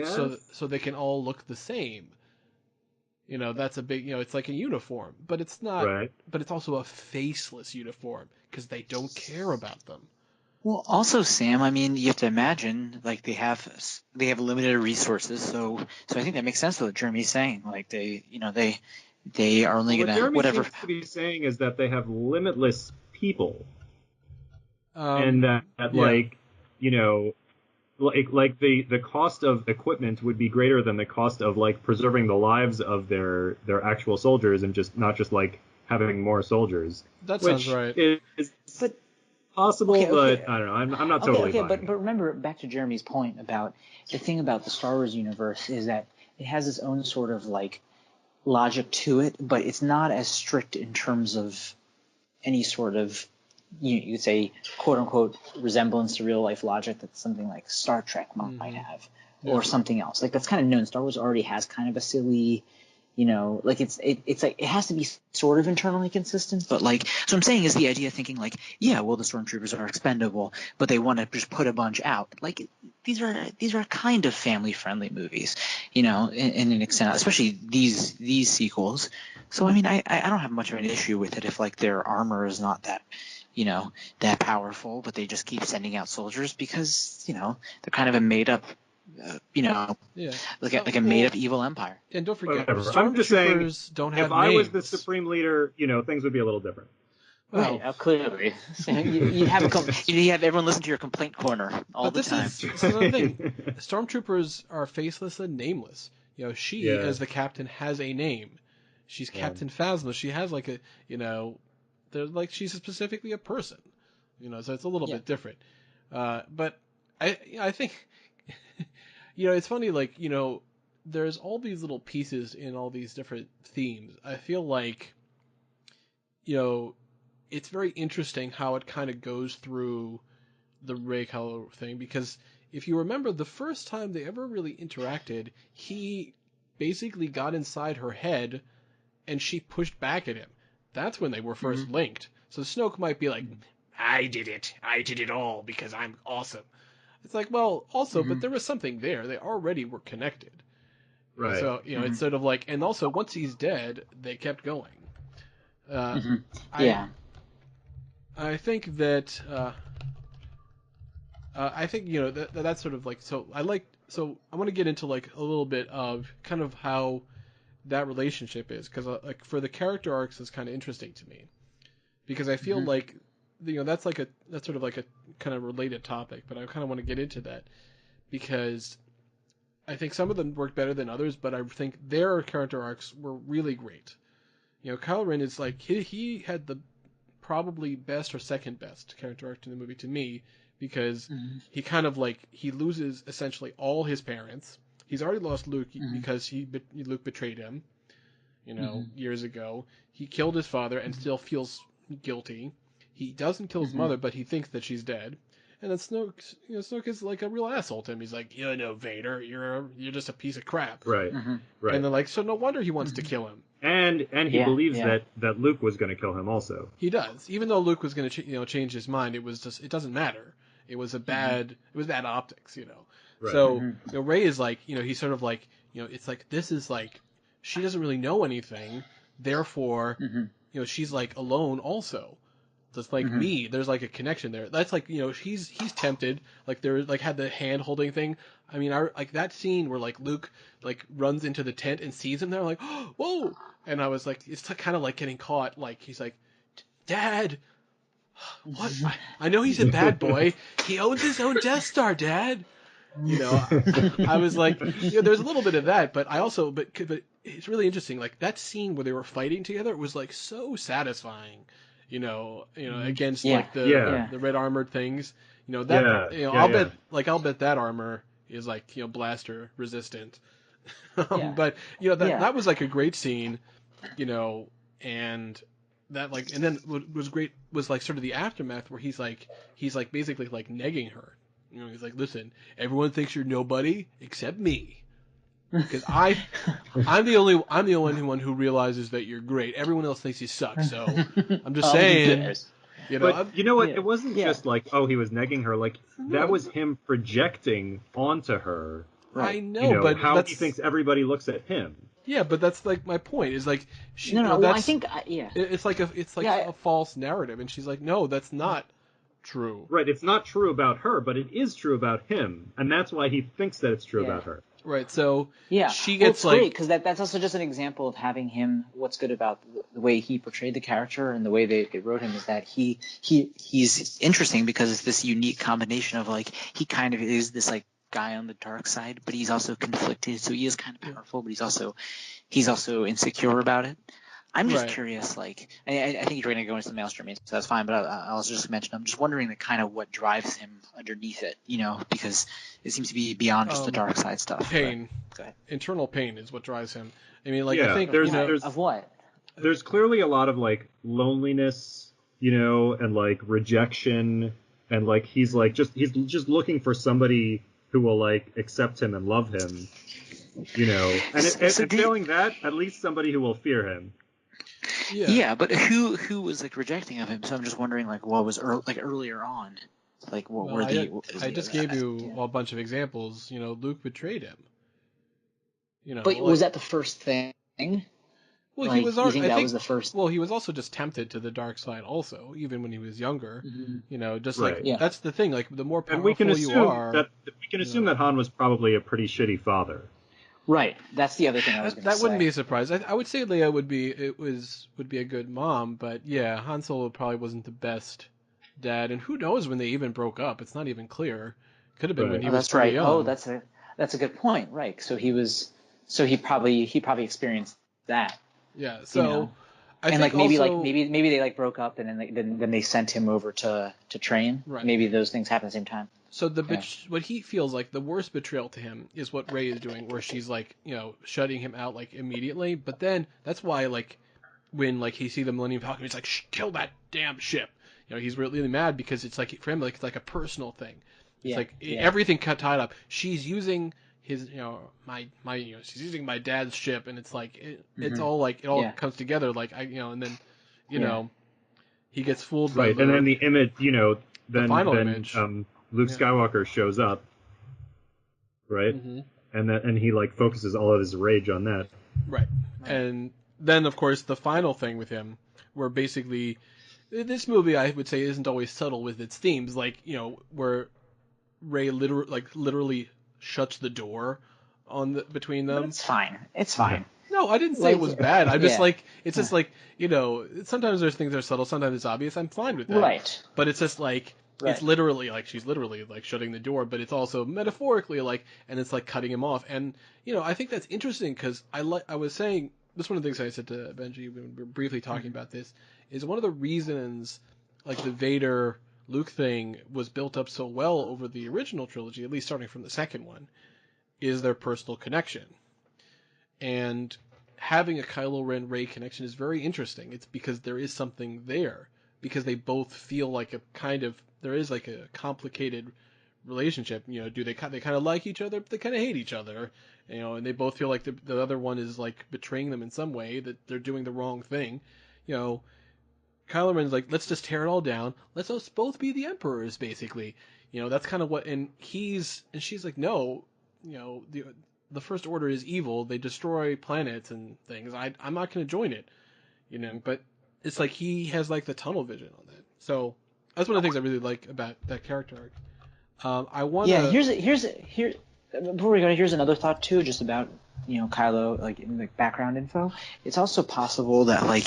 A: so they can all look the same. That's a big, it's like a uniform, but it's not,
C: Right.
A: but it's also a faceless uniform because they don't care about them.
B: Well, also, Sam, I mean, you have to imagine, like, they have limited resources, so I think that makes sense what Jeremy's saying. Like, they are only
C: What
B: gonna
C: Jeremy
B: whatever.
C: seems to be saying is that they have limitless people,
A: And
C: and that like the cost of equipment would be greater than the cost of like preserving the lives of their actual soldiers, and not just like having more soldiers.
A: that
C: Which
A: sounds right.
C: is
B: But
C: possible,
B: okay.
C: but I don't know. I'm not totally
B: okay,
C: buying
B: but remember, back to Jeremy's point about the thing about the Star Wars universe is that it has its own sort of like logic to it, but it's not as strict in terms of any sort of you could say quote unquote resemblance to real life logic that something like Star Trek might have, or something else. Like that's kind of known. Star Wars already has kind of a silly, like it's like it has to be sort of internally consistent, but like so I'm saying is the idea of thinking like, yeah, well the stormtroopers are expendable, but they want to just put a bunch out. Like these are kind of family friendly movies, in an extent, especially these sequels. So I mean I don't have much of an issue with it if like their armor is not that that powerful, but they just keep sending out soldiers because they're kind of a made up like a made up evil empire.
A: And don't forget,
C: Whatever. I'm just saying,
A: stormtroopers don't have
C: if I was the
A: names.
C: supreme leader, things would be a little different.
A: Well,
B: Right, clearly. you have everyone listen to your complaint corner all
A: but
B: the
A: this
B: time.
A: is another thing. Stormtroopers are faceless and nameless. She, as the captain, has a name. She's Captain Phasma. She has like a, they're like, she's specifically a person. So it's a little bit different. But I think, it's funny, like, there's all these little pieces in all these different themes. I feel like, it's very interesting how it kind of goes through the Rey Kylo thing, because if you remember, the first time they ever really interacted, he basically got inside her head and she pushed back at him. That's when they were first linked. So Snoke might be like, I did it all because I'm awesome. It's like, well, also, but there was something there. They already were connected.
C: Right.
A: So, it's sort of like, and also once he's dead, they kept going. I think that, that's sort of like, so I want to get into like a little bit of kind of how that relationship is, because like for the character arcs is kind of interesting to me, because I feel like that's sort of like a kind of related topic, but I kind of want to get into that because I think some of them work better than others, but I think their character arcs were really great. Kylo Ren is like he had the probably best or second best character arc in the movie to me, because he kind of like he loses essentially all his parents. He's already lost Luke because Luke betrayed him, years ago. He killed his father and still feels guilty. He doesn't kill his mother, but he thinks that she's dead. And then Snoke is like a real asshole to him. He's like, Vader, you're just a piece of crap.
C: Right. Right.
A: And they're like, so no wonder he wants to kill him.
C: And he believes that Luke was going to kill him also.
A: He does, even though Luke was going to change his mind. It doesn't matter. It was bad optics,
C: Right.
A: So, Rey is like, he's sort of like, it's like, this is like, she doesn't really know anything. Therefore, she's like alone also. Just like me, there's like a connection there. That's like, he's tempted. Like there like had the hand holding thing. I mean, like that scene where like Luke like runs into the tent and sees him there, like, oh, whoa! And I was like, it's kind of like getting caught. Like he's like, Dad, what? I know he's a bad boy. He owns his own Death Star, Dad. I was like, there's a little bit of that, but but it's really interesting. Like that scene where they were fighting together was like so satisfying. Against like the red armored things. I'll bet that armor is like blaster resistant. But that was like a great scene, and that like, and then what was great was like sort of the aftermath where he's like basically like negging her. He's like, listen, everyone thinks you're nobody except me. Because I'm the only one who realizes that you're great. Everyone else thinks you suck. So I'm just saying.
C: But you know what? It wasn't just like, oh, he was negging her. Like that was him projecting onto her.
A: Right. I know, but
C: how he thinks everybody looks at him.
A: Yeah, but that's like my point. Is like she. I think it's like a false narrative, and she's like, no, that's not true.
C: Right. It's not true about her, but it is true about him, and that's why he thinks that it's true about her.
A: Right, so she
B: it's
A: gets
B: great because that's also just an example of having him. What's good about the way he portrayed the character and the way they wrote him is that he's interesting because it's this unique combination of like he kind of is this like guy on the dark side, but he's also conflicted. So he is kind of powerful, but he's also insecure about it. I'm just curious, like, I think you're going to go into the maelstrom, so that's fine, but I'll also just mention, I'm just wondering the kind of what drives him underneath it, because it seems to be beyond just the dark side stuff.
A: Pain.
B: Go ahead.
A: Internal pain is what drives him. I mean, like,
C: I think there's
B: of what?
C: There's clearly a lot of, like, loneliness, and, like, rejection, and, like, he's just looking for somebody who will, like, accept him and love him, and failing that, at least somebody who will fear him.
B: Yeah, but who was like rejecting of him? So I'm just wondering, like, what was earlier on, like what were the?
A: I just gave you a bunch of examples. Luke betrayed him.
B: But was that the first thing?
A: Well,
B: like,
A: he was. I think
B: that was the first.
A: Well, he was also just tempted to the dark side, also, even when he was younger. Just
C: right.
A: like that's the thing. Like the more powerful
C: we can assume
A: that
C: Han was probably a pretty shitty father.
B: Right, that's the other thing I was going to say.
A: That wouldn't be a surprise. I would say Leia would be a good mom, but yeah, Han Solo probably wasn't the best dad, and who knows when they even broke up? It's not even clear. Could have been when he was pretty young.
B: Oh, that's a good point. Right, he probably experienced that.
A: Yeah. So,
B: and like maybe they like broke up, and then they sent him over to train.
A: Right.
B: Maybe those things happen at the same time.
A: So what he feels like the worst betrayal to him is what Rey is doing, where she's like, shutting him out like immediately. But then that's why like when like he sees the Millennium Falcon, he's like, kill that damn ship. He's really mad because it's like for him like it's like a personal thing. It's everything tied up. She's using his she's using my dad's ship, and it's like it's all like it all comes together like and then he gets fooled by
C: and then the image
A: the final image.
C: Luke Skywalker shows up, right? And he like focuses all of his rage on that.
A: Right. And then of course the final thing with him, where basically this movie I would say isn't always subtle with its themes, like where Rey literally shuts the door between them.
B: It's fine. It's fine.
A: No, I didn't say it was bad. I'm just like it's just like sometimes there's things that are subtle, sometimes it's obvious. I'm fine with that.
B: Right.
A: But it's just like. Right. It's literally like she's literally like shutting the door, but it's also metaphorically like, and it's like cutting him off. And I think that's interesting because I was saying this, one of the things I said to Benji when we were briefly talking about this is one of the reasons like the Vader Luke thing was built up so well over the original trilogy, at least starting from the second one, is their personal connection. And having a Kylo Ren Rey connection is very interesting. It's because there is something there. Because they both feel like there is like a complicated relationship. Do they kind of like each other, but they kind of hate each other. And they both feel like the other one is like betraying them in some way, that they're doing the wrong thing. Kylo Ren's like, let's just tear it all down. Let's us both be the emperors, basically. That's kind of what, and she's like, no, the First Order is evil. They destroy planets and things. I'm not going to join it, but it's like he has like the tunnel vision on that. So that's one of the things I really like about that character arc. I want to.
B: Yeah, here. Before we go, here's another thought too, just about Kylo, like in the background info. It's also possible that like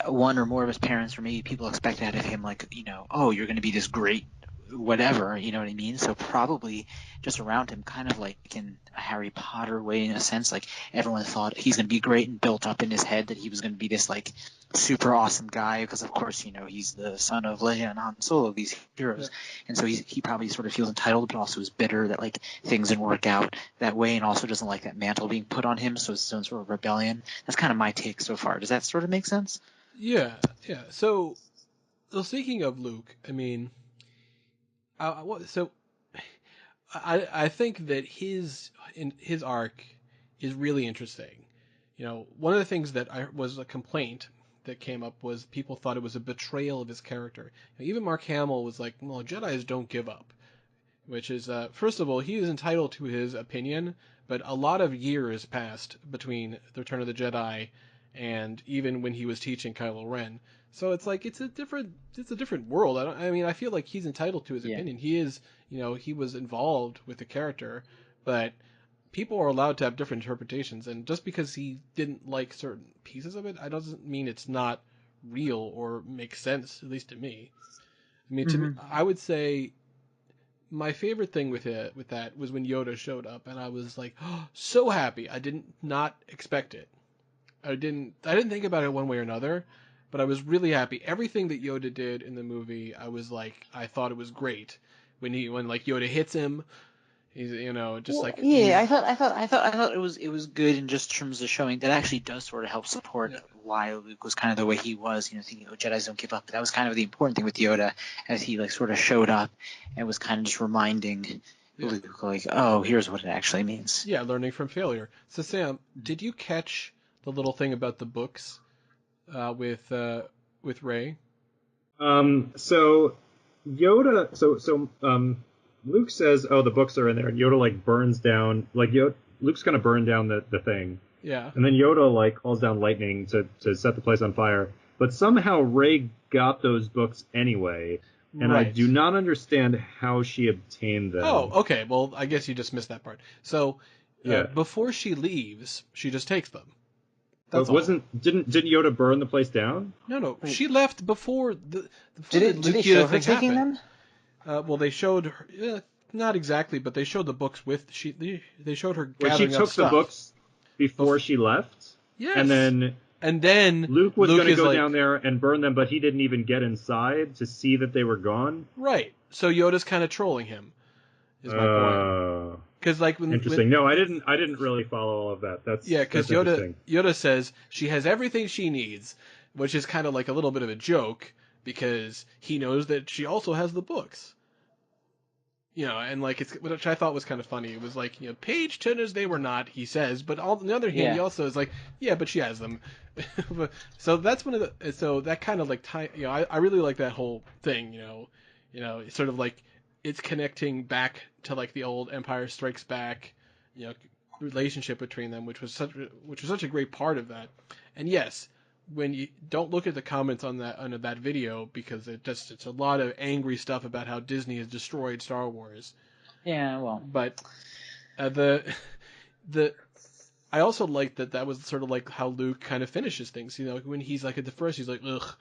B: one or more of his parents or maybe people expect out of him like oh, you're going to be this great whatever, you know what I mean? So probably just around him, kind of like in a Harry Potter way, in a sense, like everyone thought he's going to be great and built up in his head that he was going to be this like super awesome guy because of course he's the son of Leia and Han Solo, these heroes, and so he probably sort of feels entitled, but also is bitter that like things didn't work out that way, and also doesn't like that mantle being put on him, so it's some sort of rebellion. That's kind of my take so far. Does that sort of make sense?
A: Yeah. So speaking of Luke, I mean, I think that his arc is really interesting. One of the things that was a complaint that came up was people thought it was a betrayal of his character. Even Mark Hamill was like, "Well, Jedis don't give up," which is first of all, he is entitled to his opinion, but a lot of years passed between the Return of the Jedi and even when he was teaching Kylo Ren. So it's like it's a different world. I feel like he's entitled to his opinion. He is, he was involved with the character, but people are allowed to have different interpretations, and just because he didn't like certain pieces of it, I doesn't mean it's not real or makes sense, at least to me. I mean, to me, I would say my favorite thing with that was when Yoda showed up, and I was like, oh, so happy. I didn't not expect it. I didn't think about it one way or another, but I was really happy. Everything that Yoda did in the movie, I thought it was great. When like Yoda hits him, he's
B: I thought it was good in just terms of showing that actually does sort of help support why Luke was kind of the way he was, thinking Jedis don't give up. But that was kind of the important thing with Yoda, as he like sort of showed up and was kind of just reminding Luke like, oh, here's what it actually means.
A: Yeah, learning from failure. So Sam, did you catch the little thing about the books with Rey?
C: So Yoda, Luke says, "Oh, the books are in there," and Yoda like burns down, like Luke's gonna burn down the thing.
A: Yeah.
C: And then Yoda like calls down lightning to set the place on fire, but somehow Rey got those books anyway, and
A: right.
C: I do not understand how she obtained them.
A: Oh, okay. Well, I guess you just missed that part. So before she leaves, she just takes them. That's
C: didn't Yoda burn the place down?
A: No. She left before the
B: did they show her taking them?
A: Well, they showed her, not exactly, but they showed the books with they showed her gathering
C: she took
A: up stuff.
C: The books before she left.
A: Yes.
C: And then
A: Luke
C: was going to go down there and burn them, but he didn't even get inside to see that they were gone.
A: Right. So Yoda's kind of trolling him. Is my point. Because
C: interesting. No, I didn't really follow all of that.
A: Because Yoda says she has everything she needs, which is kind of like a little bit of a joke because he knows that she also has the books. And like which I thought was kind of funny. It was like page turners they were not, he says, but on the other hand, he also is like, yeah, but she has them. So that's one of the that kind of like I really like that whole thing. It's sort of like it's connecting back to like the old Empire Strikes Back, relationship between them, which was such a great part of that. And yes, when you don't look at the comments on that video because it's a lot of angry stuff about how Disney has destroyed Star Wars.
B: Yeah, well,
A: but I also liked that was sort of like how Luke kind of finishes things. When he's like at the first, he's like, ugh,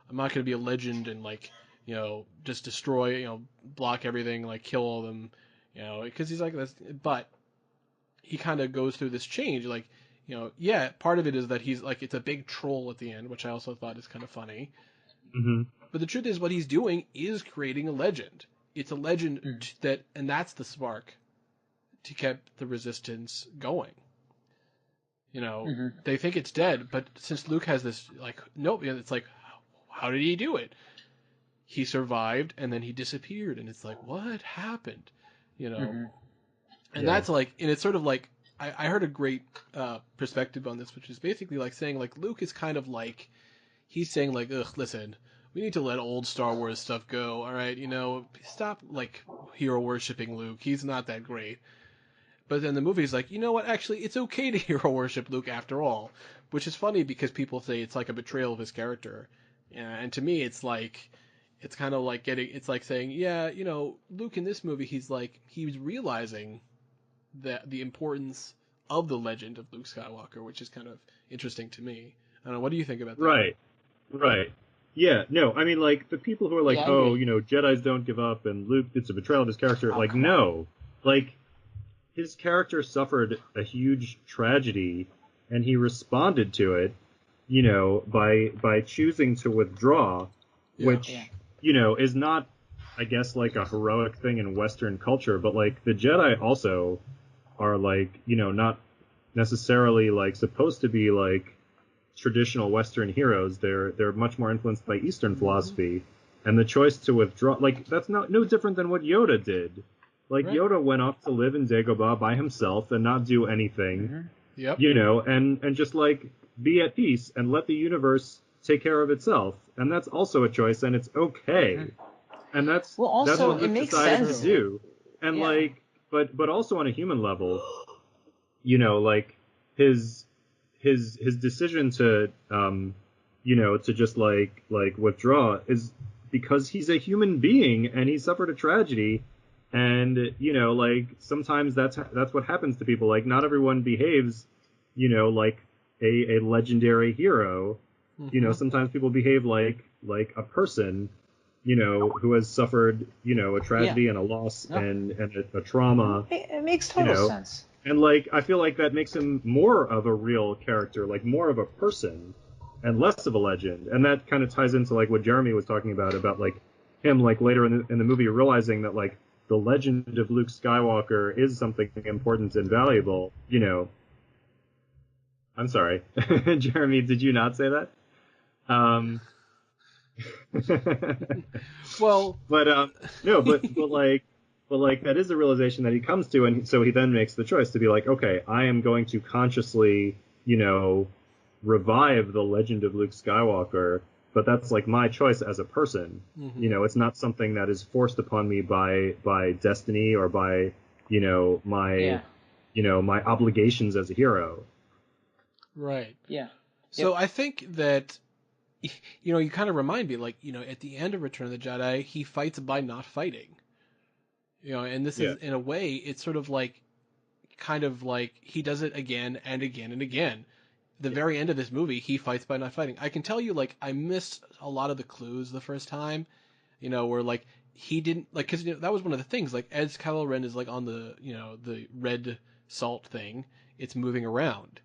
A: I'm not going to be a legend and like just destroy, block everything, like kill all of them, because he's like this. But he kind of goes through this change, like. Part of it is that he's like, it's a big troll at the end, which I also thought is kind of funny.
C: Mm-hmm.
A: But the truth is what he's doing is creating a legend. It's a legend and that's the spark to keep the resistance going. They think it's dead, but since Luke has this, like, nope, it's like, how did he do it? He survived and then he disappeared. And it's like, what happened? And that's like, and it's sort of like, I heard a great perspective on this, which is basically like saying like Luke is kind of like he's saying like, ugh, listen, we need to let old Star Wars stuff go. All right, stop like hero worshipping Luke. He's not that great. But then the movie's like, you know what? Actually, it's okay to hero worship Luke after all, which is funny because people say it's like a betrayal of his character, and to me, it's like, it's kind of like it's like saying, yeah, Luke in this movie, he's realizing that the importance of the legend of Luke Skywalker, which is kind of interesting to me. I don't know. What do you think about that?
C: Right. Right. Yeah, no, I mean, like, the people who are like,
B: Yeah,
C: oh, Jedis don't give up, and Luke, it's a betrayal of his character, like, no. Like, his character suffered a huge tragedy, and he responded to it, by choosing to withdraw, which, is not, I guess, like, a heroic thing in Western culture, but, like, the Jedi also are, like, not necessarily, like, supposed to be, like, traditional Western heroes. They're much more influenced by Eastern philosophy, and the choice to withdraw, like, that's no different than what Yoda did. Like, right. Yoda went off to live in Dagobah by himself and not do anything,
A: Yep.
C: And just, like, be at peace and let the universe take care of itself. And that's also a choice, and it's okay. And that's what Luke decided to do. And, like, but also on a human level, like, his decision to, to just, like withdraw is because he's a human being and he suffered a tragedy. And, like, sometimes that's what happens to people. Like, not everyone behaves, like a legendary hero. Sometimes people behave like a person, who has suffered, a tragedy and a loss and a trauma.
B: It makes total sense.
C: And, like, I feel like that makes him more of a real character, like, more of a person and less of a legend. And that kind of ties into, like, what Jeremy was talking about, like, him, like, later in the movie realizing that, like, the legend of Luke Skywalker is something important and valuable, I'm sorry. Jeremy, did you not say that?
A: Well,
C: but no, but like that is a realization that he comes to, and so he then makes the choice to be like, okay, I am going to consciously, revive the legend of Luke Skywalker, but that's like my choice as a person. It's not something that is forced upon me by destiny or by, my my obligations as a hero.
A: Right.
B: Yeah.
A: So I think that, you kind of remind me, like, at the end of Return of the Jedi, he fights by not fighting. And this is, in a way, it's sort of like, kind of like, he does it again and again and again. The very end of this movie, he fights by not fighting. I can tell you, like, I missed a lot of the clues the first time, where, like, he didn't, like, because that was one of the things, like, as Kylo Ren is, like, on the, the red salt thing, it's moving around.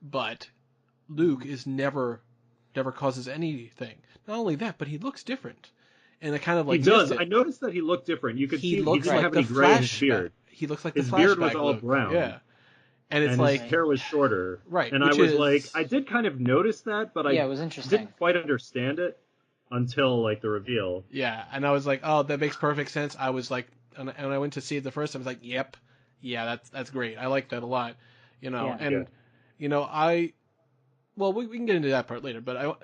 A: But Luke is never causes anything. Not only that, but he looks different. And I kind of, like,
C: he does. I noticed that he looked different. You could see he didn't have any gray in his beard.
A: He looks like
C: his
A: the flashback
C: beard was all
A: Luke.
C: brown.
A: Yeah. And it's
C: and
A: like
C: his hair was shorter.
A: Right.
C: And I was like, I did kind of notice that, but
B: it was interesting.
C: didn't quite understand it until, like, the reveal.
A: Yeah, and I was like, oh, that makes perfect sense. I was like, and I went to see it the first time, I was like, yep, yeah, that's great. I like that a lot, well, we can get into that part later, but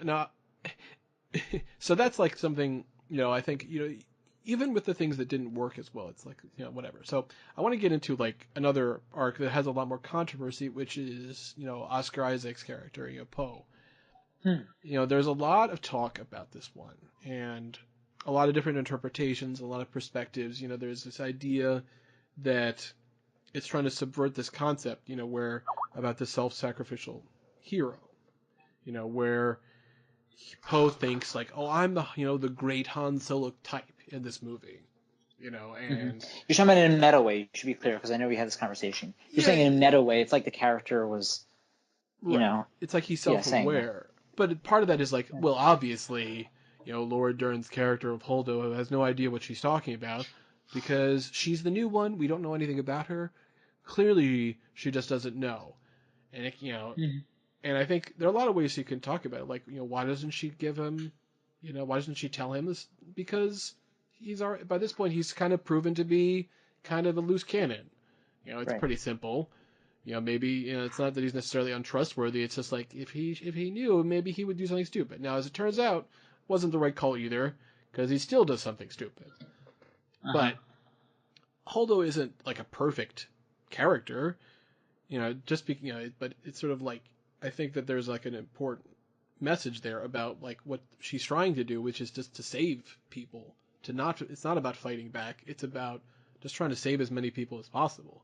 A: so that's like something, I think, even with the things that didn't work as well, it's like, whatever. So I want to get into, like, another arc that has a lot more controversy, which is, Oscar Isaac's character, Poe. There's a lot of talk about this one, and a lot of different interpretations, a lot of perspectives. There's this idea that it's trying to subvert this concept, where about the self-sacrificial hero, where Poe thinks like, oh, I'm the, the great Han Solo type in this movie, and
B: you're talking about it in a meta way. You should be clear, because I know we had this conversation. You're saying in a meta way, it's like the character was,
A: it's like he's self-aware. But part of that is like, well, obviously, Laura Dern's character of Holdo has no idea what she's talking about because she's the new one. We don't know anything about her. Clearly, she just doesn't know. And, and I think there are a lot of ways you can talk about it. Like, why doesn't she give him, why doesn't she tell him this? Because by this point, he's kind of proven to be kind of a loose cannon. It's pretty simple. Maybe, it's not that he's necessarily untrustworthy. It's just like, if he knew, maybe he would do something stupid. Now, as it turns out, wasn't the right call either, because he still does something stupid. But Holdo isn't like a perfect character, but it's sort of like, I think that there's like an important message there about like what she's trying to do, which is just to save people. It's not about fighting back. It's about just trying to save as many people as possible.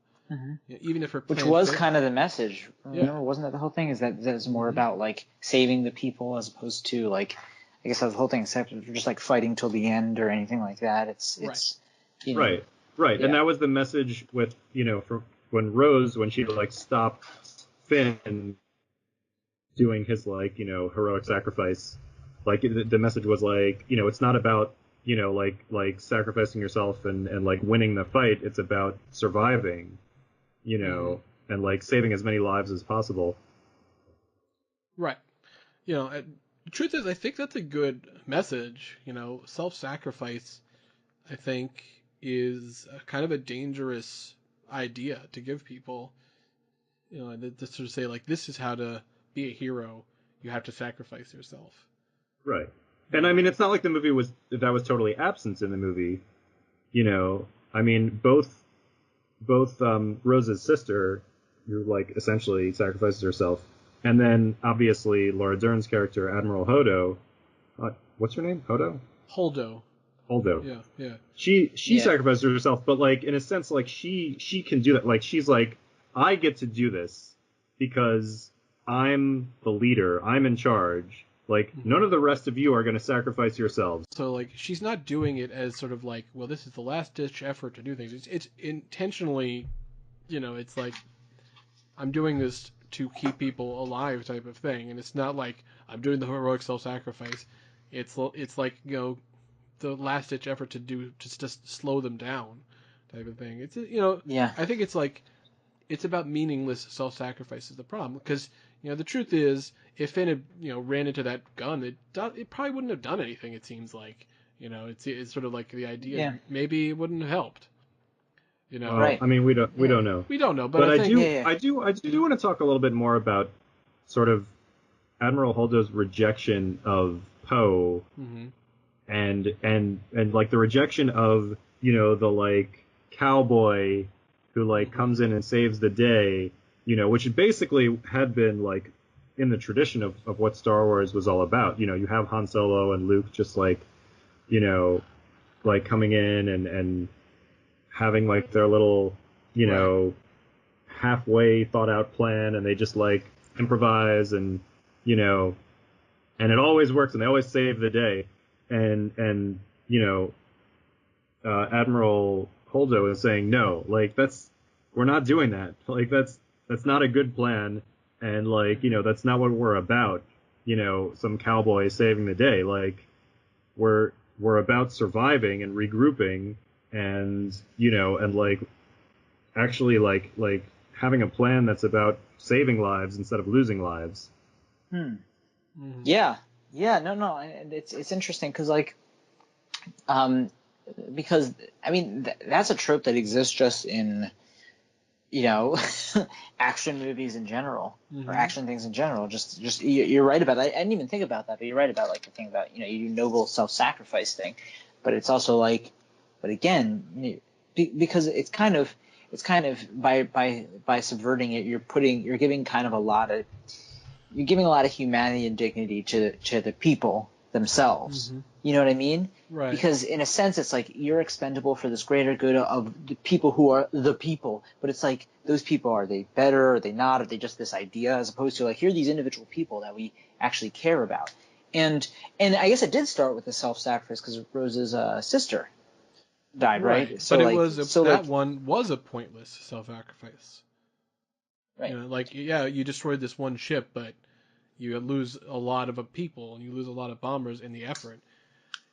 A: Even if her plan
B: which was kind of the message. Remember, wasn't that the whole thing? Is that it's more about like saving the people as opposed to like, I guess that's the whole thing. Except just like fighting till the end or anything like that. It's
C: right. Yeah. And that was the message with from when she like stopped Finn doing his like heroic sacrifice. Like the message was like it's not about like sacrificing yourself and like winning the fight. It's about surviving. And like saving as many lives as possible.
A: Right. The truth is, I think that's a good message. Self-sacrifice, I think, is kind of a dangerous idea to give people. To sort of say, like, this is how to be a hero. You have to sacrifice yourself.
C: Right. And I mean, it's not like the movie was totally absent in the movie. I mean, both Rose's sister, who like essentially sacrifices herself, and then obviously Laura Dern's character, Admiral Hodo. What's her name? Holdo. Yeah. She sacrifices herself, but like in a sense, like she can do that. Like she's like, I get to do this because I'm the leader. I'm in charge. Like none of the rest of you are going to sacrifice yourselves.
A: So like she's not doing it as sort of like, well, this is the last ditch effort to do things. It's intentionally, it's like I'm doing this to keep people alive type of thing, and it's not like I'm doing the heroic self-sacrifice. It's like the last ditch effort to just slow them down type of thing. It's I think it's like it's about meaningless self-sacrifice is the problem, because the truth is, if Finn had ran into that gun, it probably wouldn't have done anything. It seems like it's sort of like the idea maybe it wouldn't have helped.
B: Right.
C: I mean, we don't know.
A: We don't know, but
C: I
A: think,
C: do want to talk a little bit more about sort of Admiral Holdo's rejection of Poe, and like the rejection of the like cowboy who like comes in and saves the day, which basically had been like in the tradition of what Star Wars was all about. You have Han Solo and Luke just like like coming in and having like their little halfway thought out plan, and they just like improvise and it always works, and they always save the day. And Admiral Holdo is saying, no, like we're not doing that. Like that's not a good plan, and like that's not what we're about. Some cowboy saving the day. Like we're about surviving and regrouping, and and like actually like having a plan that's about saving lives instead of losing lives.
B: Yeah, no, and it's interesting because like, because I mean that's a trope that exists just in action movies in general, or action things in general. Just you're right about that. I didn't even think about that, but you're right about like the thing about you do noble self-sacrifice thing, but it's also like, but again, because it's kind of by subverting it, you're giving kind of a lot of humanity and dignity to the people themselves. You know what I mean?
A: Right.
B: Because in a sense, it's like you're expendable for this greater good of the people who are the people. But it's like, those people, are they better? Are they not? Are they just this idea? As opposed to like, here are these individual people that we actually care about. And I guess it did start with the self-sacrifice because Rose's sister died, right?
A: So but that one was a pointless self-sacrifice.
B: Right.
A: You destroyed this one ship, but you lose a lot of people, and you lose a lot of bombers in the effort.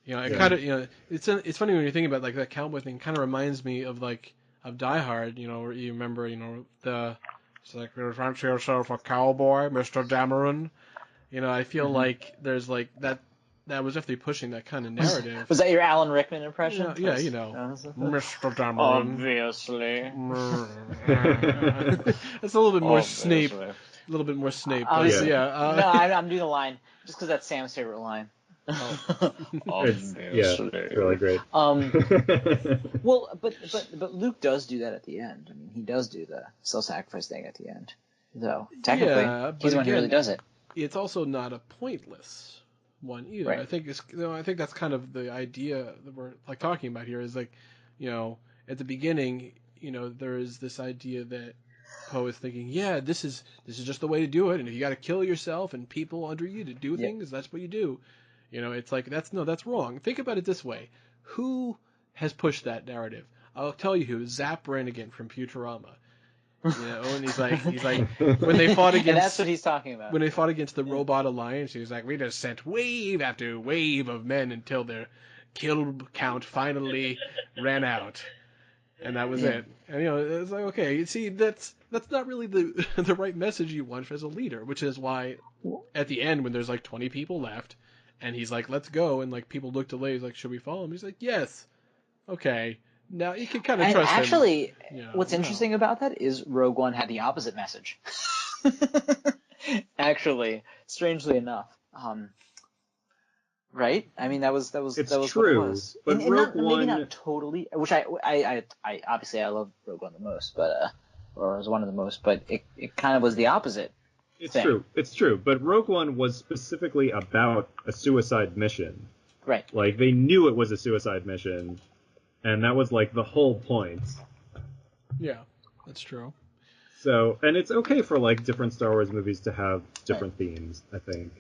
A: It kind of, it's funny when you think about like that cowboy thing. Kind of reminds me of Die Hard. Where you remember, it's like, fancy yourself a cowboy, Mr. Dameron. I feel like there's like that was definitely pushing that kind of narrative.
B: Was that your Alan Rickman impression?
A: Mr. Dameron.
B: Obviously.
A: It's a little bit more Snape. A little bit more Snape.
B: No, I'm doing a line just because that's Sam's favorite line.
A: Oh.
C: It's really great.
B: Well, but Luke does do that at the end. I mean, he does do the self-sacrifice thing at the end. So technically,
A: Yeah,
B: he's the one who really
A: again,
B: does it.
A: it's also not a pointless one either.
B: Right.
A: I think I think that's kind of the idea that we're like talking about here is like, at the beginning, there is this idea that Poe is thinking, yeah, this is just the way to do it, and if you got to kill yourself and people under you to do things, that's what you do. It's like that's wrong. Think about it this way: who has pushed that narrative? I'll tell you who. Zap Brannigan from Futurama. And he's like when they fought against,
B: and that's what he's talking about.
A: When they fought against the Robot Alliance, he was like, we just sent wave after wave of men until their kill count finally ran out, and that was it. And it's like, okay, you see, that's not really the the right message you want as a leader, which is why at the end when there's like 20 people left, and he's like, let's go, and like people look delayed, he's like, should we follow him? He's like, yes, okay. Now you can kind of trust him.
B: Actually, what's interesting about that is Rogue One had the opposite message. Actually, strangely enough, right? I mean, that was
C: true,
B: what it was.
C: But Rogue One,
B: maybe not totally. Which I obviously I love Rogue One the most, but or was one of the most, but it kind of was the opposite.
C: It's true. But Rogue One was specifically about a suicide mission.
B: Right.
C: Like they knew it was a suicide mission. And that was, like, the whole point.
A: Yeah, that's true.
C: So, and it's okay for, like, different Star Wars movies to have different themes, I think.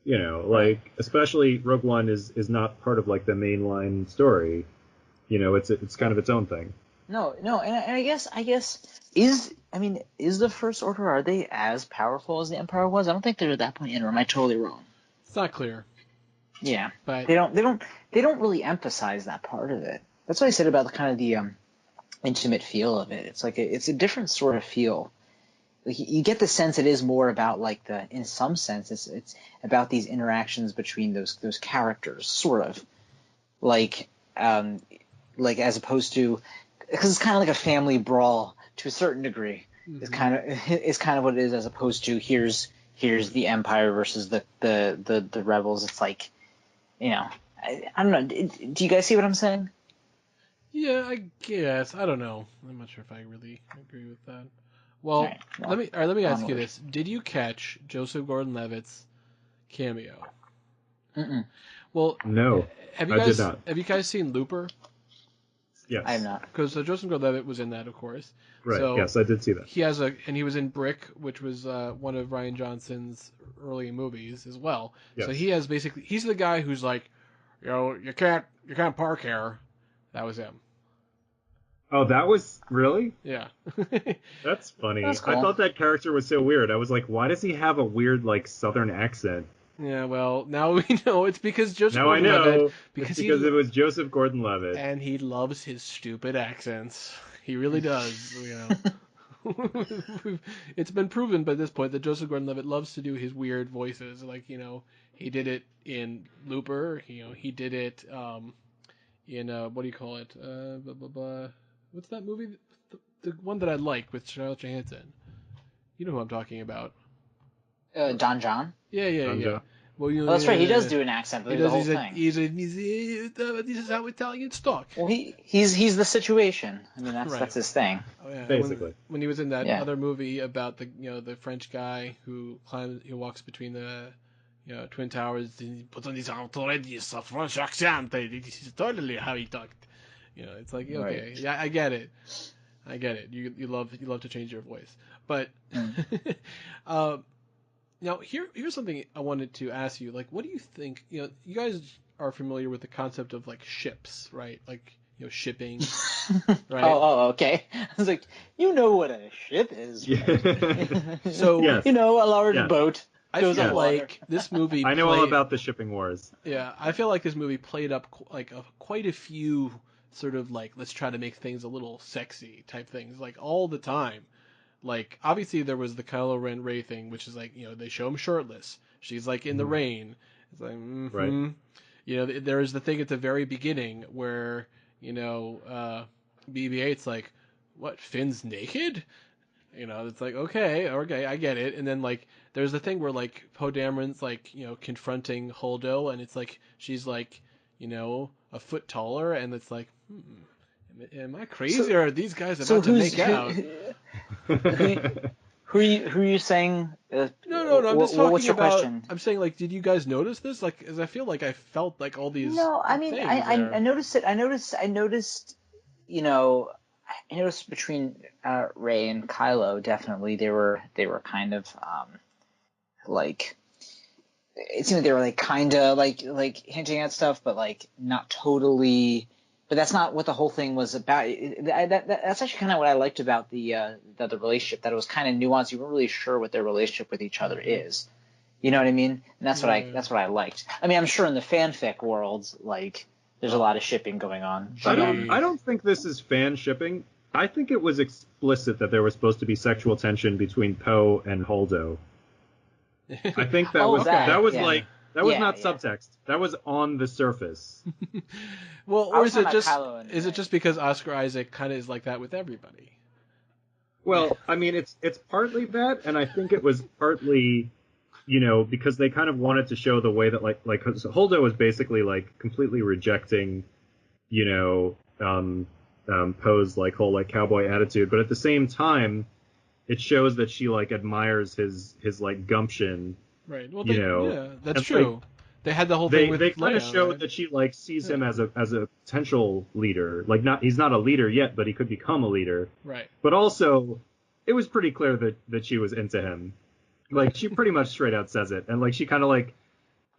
C: Like, especially Rogue One is not part of, like, the mainline story. It's kind of its own thing.
B: No, and I guess is the First Order, are they as powerful as the Empire was? I don't think they're at that point in, or am I totally wrong?
A: It's not clear.
B: Yeah,
A: but
B: they don't really emphasize that part of it. That's what I said about the intimate feel of it. It's like it's a different sort of feel. Like you get the sense it is more about in some sense it's about these interactions between those characters, sort of like as opposed to, because it's kind of like a family brawl to a certain degree. Mm-hmm. It's kind of what it is, as opposed to here's the Empire versus the rebels. It's like, I don't know. Do you guys see what I'm saying?
A: Yeah, I guess. I don't know. I'm not sure if I really agree with that. Well, let me ask you this: did you catch Joseph Gordon-Levitt's cameo?
B: Mm-mm.
A: Well,
C: no, I did not.
A: Have you guys seen Looper?
C: Yes,
B: I have not.
A: Because Joseph Gordon-Levitt was in that, of course.
C: Right.
A: So
C: yes, I did see that.
A: And he was in Brick, which was one of Rian Johnson's early movies as well. Yes. So he's the guy who's like, you can't park here. That was him.
C: Oh, that was really?
A: Yeah.
C: That's funny.
B: That's cool.
C: I thought that character was so weird. I was like, why does he have a weird Southern accent?
A: Yeah, well, now we know it's because Joseph
C: Gordon-Levitt. Now I know. Because it was Joseph Gordon-Levitt.
A: And he loves his stupid accents. He really does. It's been proven by this point that Joseph Gordon-Levitt loves to do his weird voices. Like, he did it in Looper. He did it in what do you call it? Blah, blah, blah. What's that movie? The one that I like with Charles Johansson. You know who I'm talking about.
B: Don John?
A: Yeah.
B: Well, that's right. He does do an accent, but the whole thing.
A: This is how Italians talk.
B: Well, he's the situation. I mean, that's his thing.
A: Oh, yeah.
C: Basically.
A: When he was in that other movie about the French guy who walks between the Twin Towers, and he puts on these outrageous French accent. This is totally how he talked. It's like, okay, right. Yeah, I get it. You love to change your voice, but now here's something I wanted to ask you. Like, what do you think? You guys are familiar with the concept of ships, right? Like, shipping, right?
B: Oh, okay. I was like, what a ship is.
C: Yeah.
A: So
C: yes.
B: A large boat.
A: I feel like this movie.
C: I know all about the shipping wars.
A: Yeah, I feel like this movie played up quite a few sort of let's try to make things a little sexy type things, all the time. Like, obviously there was the Kylo Ren Rey thing, which is they show him shirtless. She's in the rain. It's like, mm-hmm. Right. There is the thing at the very beginning where BB-8's like, what, Finn's naked? It's like, okay, I get it. And then like there's the thing where like Poe Dameron's like, confronting Holdo, and it's like she's like, a foot taller, and it's like, am I crazy, or are these guys about to make out?
B: Who are you saying?
A: No. I'm just
B: what's
A: talking
B: your
A: about.
B: question?
A: I'm saying, like, did you guys notice this? Like, as I feel like I felt like all these.
B: No, I mean,
A: things
B: I
A: there.
B: noticed it. I noticed. I noticed between Rey and Kylo, definitely they were kind of like, it seemed like they were like kind of like hinting at stuff, but like not totally. But that's not what the whole thing was about. That's actually kind of what I liked about the relationship. That it was kind of nuanced. You weren't really sure what their relationship with each other is. You know what I mean? And that's what I liked. I mean, I'm sure in the fanfic world, like, there's a lot of shipping going on.
C: I don't think this is fan shipping. I think it was explicit that there was supposed to be sexual tension between Poe and Holdo. I think that was not subtext. That was on the surface.
A: Well, or is it just because Oscar Isaac kind of is like that with everybody?
C: Well, I mean, it's partly that, and I think it was partly, because they kind of wanted to show the way that like Holdo was basically like completely rejecting, Poe's like whole like cowboy attitude, but at the same time, it shows that she like admires his like gumption.
A: Right. Well, that's
C: and,
A: true.
C: Like,
A: they had the whole thing with
C: they kind of
A: Leia,
C: showed
A: right?
C: that she like sees him as a potential leader. Like he's not a leader yet, but he could become a leader.
A: Right.
C: But also, it was pretty clear that she was into him. Like she pretty much straight out says it, and like she kind of like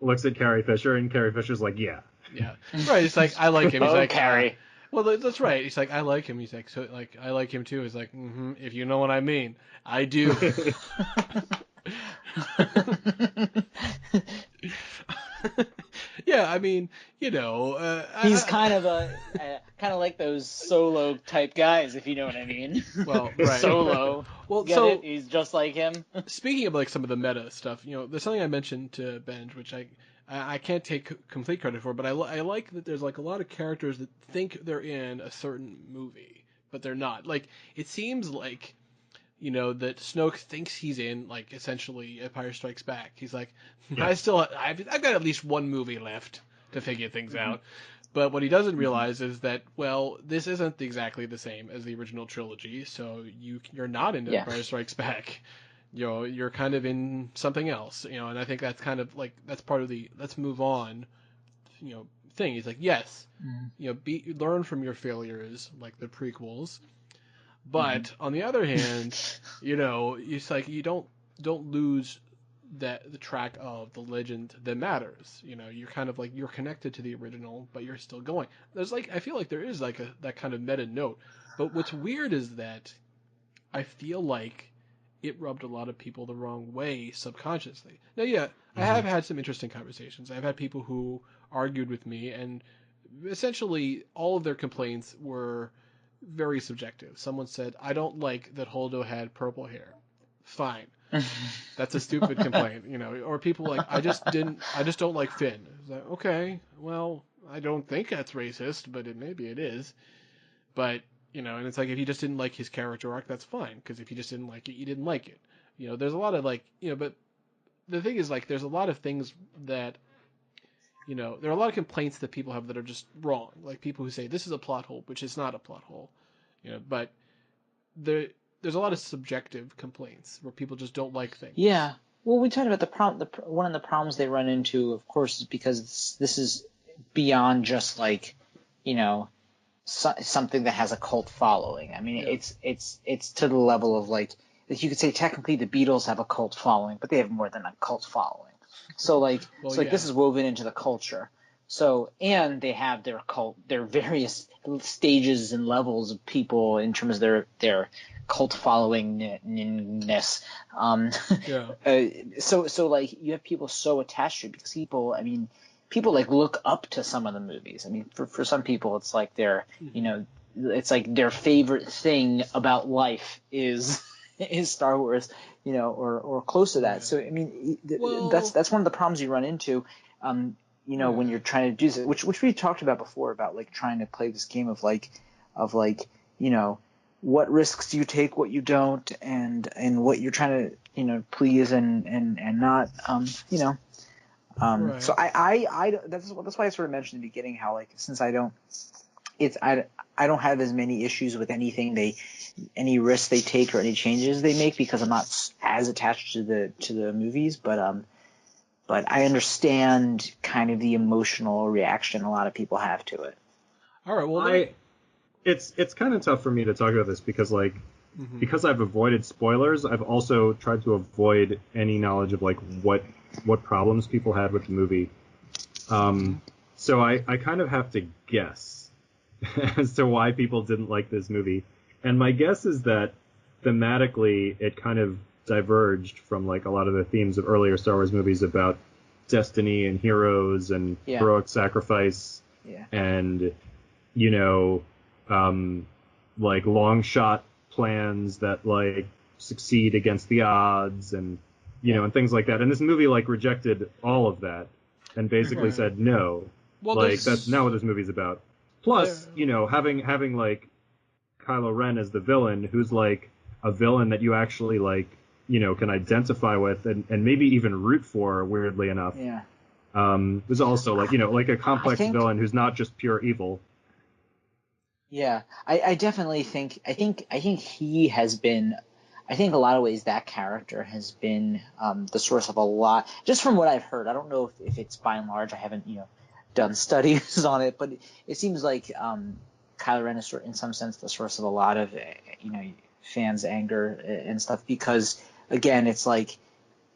C: looks at Carrie Fisher, and Carrie Fisher's like, yeah.
A: Yeah. Right. It's like, I like him. He's like,
B: Carrie.
A: Well, that's right. He's like, I like him. He's like, so like, I like him too. He's like, if you know what I mean, I do. Yeah, I mean,
B: he's kind of like those Solo type guys, if you know what I mean.
A: Well, right.
B: Solo.
A: Well,
B: Get it? He's just like him.
A: Speaking of like some of the meta stuff, there's something I mentioned to Benj, which I can't take complete credit for, but I like that there's like a lot of characters that think they're in a certain movie, but they're not. Like, it seems like, that Snoke thinks he's in, like, essentially Empire Strikes Back. He's like,
C: Yeah.
A: I've got at least one movie left to figure things out. But what he doesn't realize is that, well, this isn't exactly the same as the original trilogy, so you're not in Empire Strikes Back. You're kind of in something else, and I think that's kind of like, that's part of the let's move on, thing. He's like, yes, learn from your failures, like the prequels, but on the other hand, it's like you don't lose the track of the legend that matters. You're kind of like, you're connected to the original, but you're still going. There's like, I feel like there is like that kind of meta note, but what's weird is that I feel like it rubbed a lot of people the wrong way subconsciously. Now, I have had some interesting conversations. I've had people who argued with me, and essentially all of their complaints were very subjective. Someone said, I don't like that Holdo had purple hair. Fine. That's a stupid complaint, or people like, I just don't like Finn. It's like, okay, well, I don't think that's racist, but maybe it is. But, and it's like, if you just didn't like his character arc, that's fine, because if you just didn't like it, you didn't like it. There's a lot of like, but the thing is, like, there's a lot of things that, there are a lot of complaints that people have that are just wrong. Like people who say this is a plot hole, which is not a plot hole, but there's a lot of subjective complaints where people just don't like things.
B: Yeah. Well, we talked about one of the problems they run into, of course, is because this is beyond just like, something that has a cult following. I mean, it's to the level of like, you could say technically the Beatles have a cult following, but they have more than a cult following. So like, this is woven into the culture. So, and they have their various stages and levels of people in terms of their cult followingness. So like, you have people so attached to it because people like look up to some of the movies. I mean, for some people, it's like it's like their favorite thing about life is Star Wars, or close to that. So I mean, that's one of the problems you run into, when you're trying to do this, which we talked about before, about like trying to play this game of like, what risks do you take, what you don't, and what you're trying to please and not
A: Right.
B: So I that's why I sort of mentioned in the beginning how, like, since I don't have as many issues with any risks they take or any changes they make, because I'm not as attached to the movies, but I understand kind of the emotional reaction a lot of people have to it.
A: All right. Well,
C: it's kind of tough for me to talk about this because, like, because I've avoided spoilers, I've also tried to avoid any knowledge of, like, what problems people had with the movie. So I kind of have to guess as to why people didn't like this movie. And my guess is that thematically it kind of diverged from, like, a lot of the themes of earlier Star Wars movies about destiny and heroes and heroic sacrifice and, like, long shot plans that, like, succeed against the odds and, and things like that. And this movie, like, rejected all of that and basically said no. Well, like, that's not what this movie's about. Plus, having like Kylo Ren as the villain, who's like a villain that you actually, like, can identify with and maybe even root for, weirdly enough.
B: Yeah.
C: Was also, like, like a complex villain who's not just pure evil.
B: Yeah, I definitely think he has been. I think a lot of ways that character has been the source of a lot, just from what I've heard. I don't know if it's by and large. I haven't done studies on it, but it seems like Kylo Ren is, in some sense, the source of a lot of fans' anger and stuff, because, again, it's like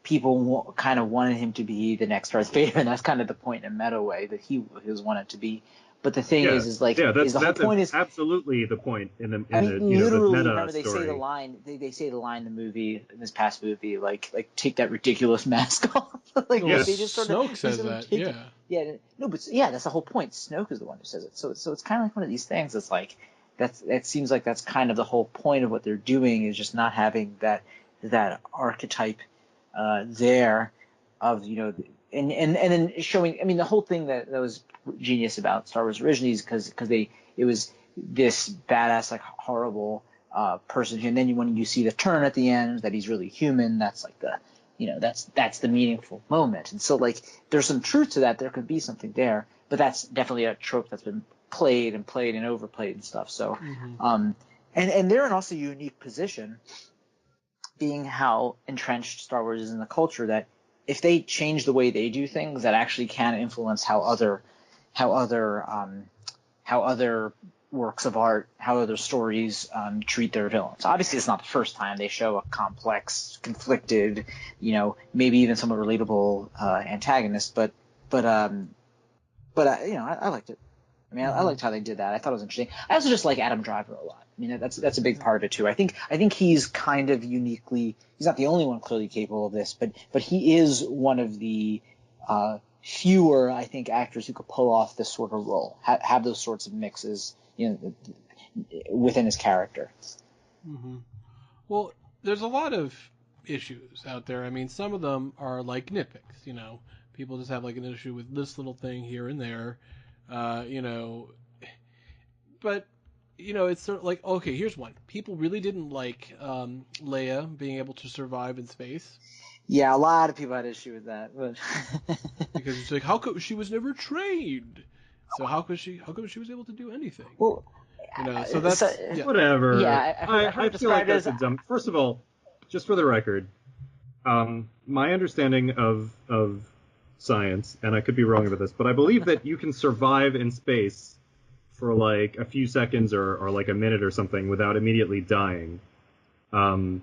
B: people kind of wanted him to be the next Darth Vader, and that's kind of the point in a meta way that he was wanted to be. But the thing is the whole point is
C: absolutely the point in the
B: literally,
C: the meta
B: remember they
C: story.
B: say the line they say the line in the movie, in this past movie, like take that ridiculous mask off. Like, they just sort
A: Snoke
B: of
A: says that.
B: That's the whole point. Snoke is the one who says it. So it's kind of like one of these things. It's like it seems like that's kind of the whole point of what they're doing, is just not having that archetype there of and then showing. I mean, the whole thing that was genius about Star Wars originally is because it was this badass, like, horrible person, and then when you see the turn at the end that he's really human, that's like the that's the meaningful moment. And so, like, there's some truth to that. There could be something there, but that's definitely a trope that's been played and overplayed and stuff. So and they're in also a unique position, being how entrenched Star Wars is in the culture, that if they change the way they do things, that actually can influence how other works of art, how other stories treat their villains. Obviously, it's not the first time they show a complex, conflicted, maybe even somewhat relatable antagonist. But I liked it. I mean, I liked how they did that. I thought it was interesting. I also just like Adam Driver a lot. I mean, that's a big part of it too. I think he's kind of uniquely. He's not the only one clearly capable of this, but he is one of the fewer, I think, actors who could pull off this sort of role, have those sorts of mixes, within his character.
A: Well, there's a lot of issues out there. I mean, some of them are like nitpicks. People just have, like, an issue with this little thing here and there. But it's sort of like, okay, here's one. People really didn't like Leia being able to survive in space.
B: Yeah, a lot of people had issue with that, but
A: because it's like, how come she was never trained? So how come she was able to do anything?
B: Well,
A: so that's
C: whatever.
B: Yeah,
C: I feel like that's a dumb. First of all, just for the record, my understanding of science, and I could be wrong about this, but I believe that you can survive in space for, like, a few seconds or like a minute or something without immediately dying.
A: Well,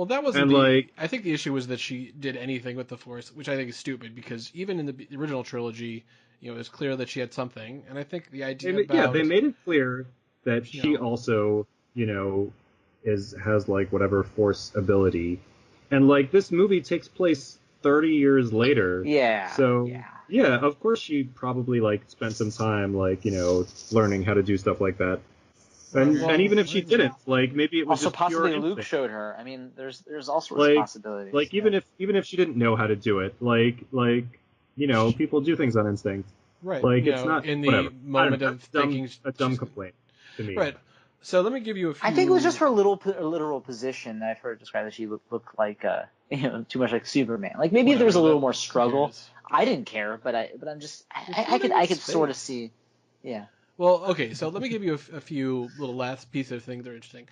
A: that wasn't I think the issue was that she did anything with the Force, which I think is stupid, because even in the original trilogy, it was clear that she had something, and I think the idea
C: they made it clear that she also, has, like, whatever Force ability, and, like, this movie takes place 30 years later.
B: Yeah.
C: So, yeah, of course she probably, like, spent some time, like, learning how to do stuff like that. And even if she didn't, like, maybe it was
B: also
C: just
B: possibly
C: pure
B: Luke
C: instinct.
B: showed her. I mean, there's all sorts of possibilities.
C: Like, even if she didn't know how to do it, like people do things on instinct.
A: Right.
C: Like, it's not
A: in the
C: whatever.
A: moment of thinking.
C: A dumb complaint to me.
A: Right. So let me give you a few.
B: I think it was just her literal position that I've heard described that she looked like too much like Superman. Like maybe if there was a little more struggle. I didn't care, but I'm just I could sort of see. Yeah.
A: Well, okay, so let me give you a few little last pieces of things that are interesting.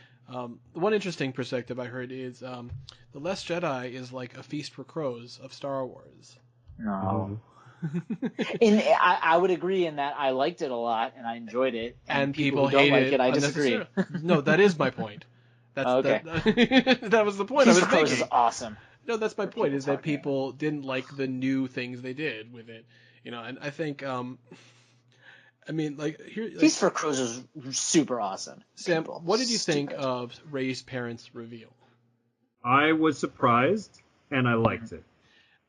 A: One interesting perspective I heard is The Last Jedi is like a feast for crows of Star Wars.
B: No. And I would agree in that I liked it a lot and I enjoyed it.
A: And people
B: who don't
A: hate
B: like it, I disagree.
A: No, that is my point. That's
B: okay.
A: That was the point
B: Feast
A: I was
B: for Crows
A: making.
B: is awesome.
A: No, that's my point, is that people didn't like the new things they did with it. And I think I mean,
B: Feast for Crows is super awesome.
A: Sam, what did you think of Rey's parents' reveal?
C: I was surprised, and I liked it.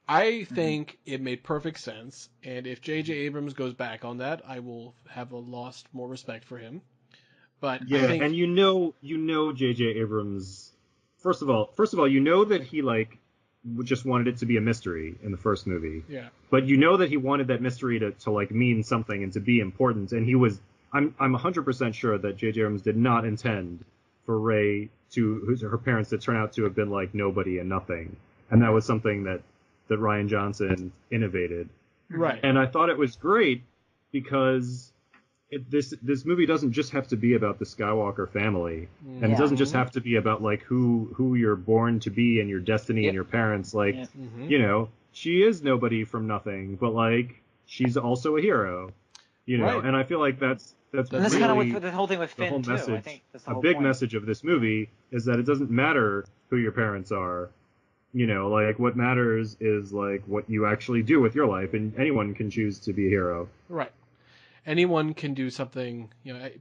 A: I think it made perfect sense, and if J.J. Abrams goes back on that, I will have lost more respect for him. But
C: yeah,
A: I think...
C: and you know J.J. Abrams. First of all, you know that he just wanted it to be a mystery in the first movie.
A: Yeah.
C: But you know that he wanted that mystery to mean something and to be important, and he was. I'm 100% sure that J.J. Abrams did not intend for Rey her parents to turn out to have been like nobody and nothing, and that was something that Rian Johnson innovated.
A: Right.
C: And I thought it was great because this movie doesn't just have to be about the Skywalker family, and it doesn't just have to be about like who you're born to be and your destiny and your parents. Like, she is nobody from nothing, but like she's also a hero.
A: Right.
C: And I feel like that's
B: really kind of what the whole thing with Finn too.
C: Message,
B: I think that's the
C: a
B: whole
C: big
B: point.
C: message of this movie is that it doesn't matter who your parents are. Like what matters is like what you actually do with your life, and anyone can choose to be a hero.
A: Right. Anyone can do something.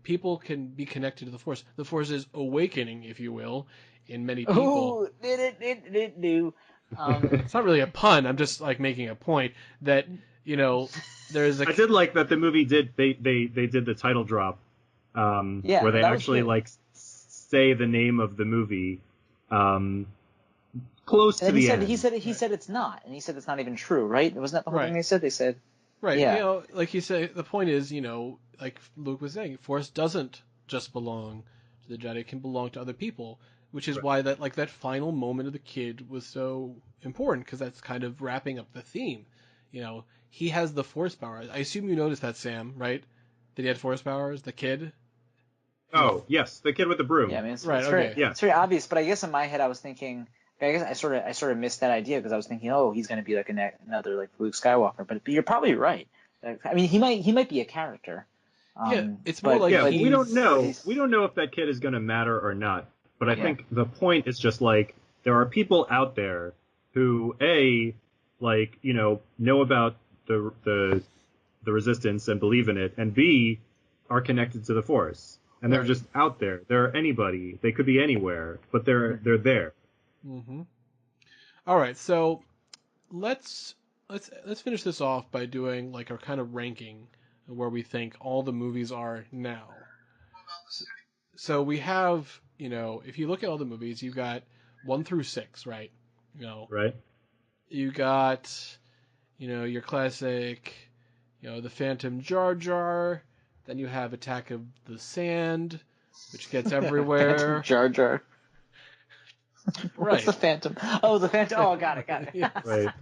A: People can be connected to the Force. The Force is awakening, if you will, in many people.
B: Oh, did it do?
A: It's not really a pun. I'm just like making a point that there's a.
C: I did like that the movie did they did the title drop, where they actually like say the name of the movie. Close to the end.
B: He said it's not, and he said it's not even true, right? Wasn't that the whole thing they said? They said,
A: right.
B: Yeah.
A: Like you say, the point is, like Luke was saying, Force doesn't just belong to the Jedi; it can belong to other people, which is why that final moment of the kid was so important, because that's kind of wrapping up the theme. He has the Force power. I assume you noticed that, Sam, right? That he had Force powers, the kid.
C: Oh yes, the kid with the broom.
B: Yeah, I mean, it's
A: it's
B: very obvious. But I guess in my head, I was thinking. I guess I sort of missed that idea because I was thinking, oh, he's going to be like another like Luke Skywalker. But you're probably right. I mean, he might be a character.
A: It's more like
C: we don't know. We don't know if that kid is going to matter or not. But I think the point is just like there are people out there who know about the Resistance and believe in it, and B are connected to the Force, and they're just out there. They're anybody. They could be anywhere, but they're there.
A: Mm-hmm. All right, so let's finish this off by doing like our kind of ranking where we think all the movies are now. So we have, if you look at all the movies, you've got 1 through 6, right?
C: Right.
A: You got, your classic, the Phantom Jar Jar. Then you have Attack of the Sand, which gets everywhere.
B: Phantom Jar Jar.
A: Right.
B: What's the Phantom? Oh, the Phantom. Oh, got it.
A: Yeah.
C: Right.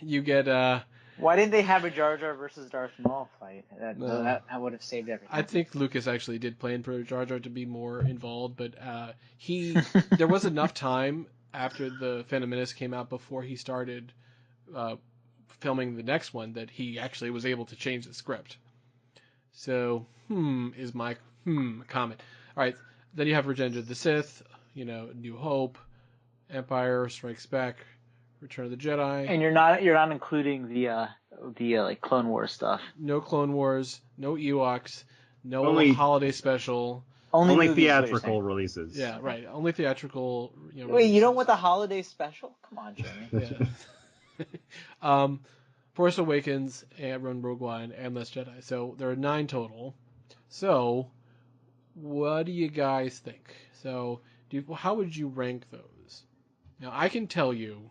A: You get.
B: Why didn't they have a Jar Jar versus Darth Maul fight? That would have saved everything.
A: I think Lucas actually did plan for Jar Jar to be more involved, but there was enough time after the Phantom Menace came out before he started filming the next one that he actually was able to change the script. So, is my comment. All right. Then you have Revenge of the Sith, New Hope, Empire Strikes Back, Return of the Jedi.
B: And you're not including the like Clone Wars stuff.
A: No Clone Wars, no Ewoks, no
C: Only
A: holiday special.
C: Only theatrical releases.
A: Yeah, right. Only theatrical.
B: Wait, you don't want the holiday special? Come on, Jeremy.
A: Yeah. Force Awakens, and Rogue One, and Last Jedi. So there are 9 total. So, what do you guys think? So, how would you rank those? Now, I can tell you,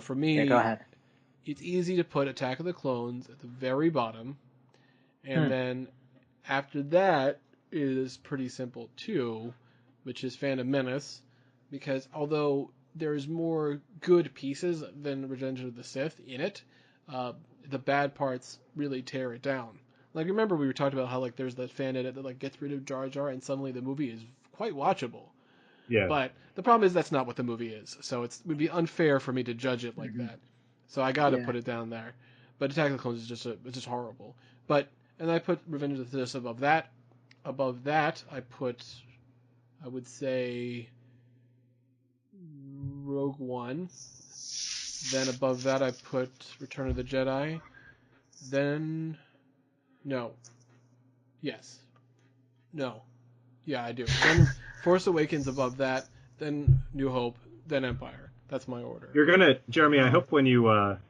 A: for me,
B: go ahead.
A: It's easy to put Attack of the Clones at the very bottom, and then after that, is pretty simple too, which is Phantom Menace, because although there's more good pieces than Revenge of the Sith in it, the bad parts really tear it down. Like, remember we were talking about how like there's that fan edit that like gets rid of Jar Jar and suddenly the movie is quite watchable.
C: Yeah.
A: But the problem is that's not what the movie is, so it would be unfair for me to judge it like that. So I got to put it down there. But Attack of the Clones is just horrible. And I put Revenge of the Sith above that. Above that, I would say Rogue One. Then above that, I put Return of the Jedi. Then, no. Yes. No. Yeah, I do. Then Force Awakens above that. Then New Hope. Then Empire. That's my order.
C: You're gonna, Jeremy. I hope when you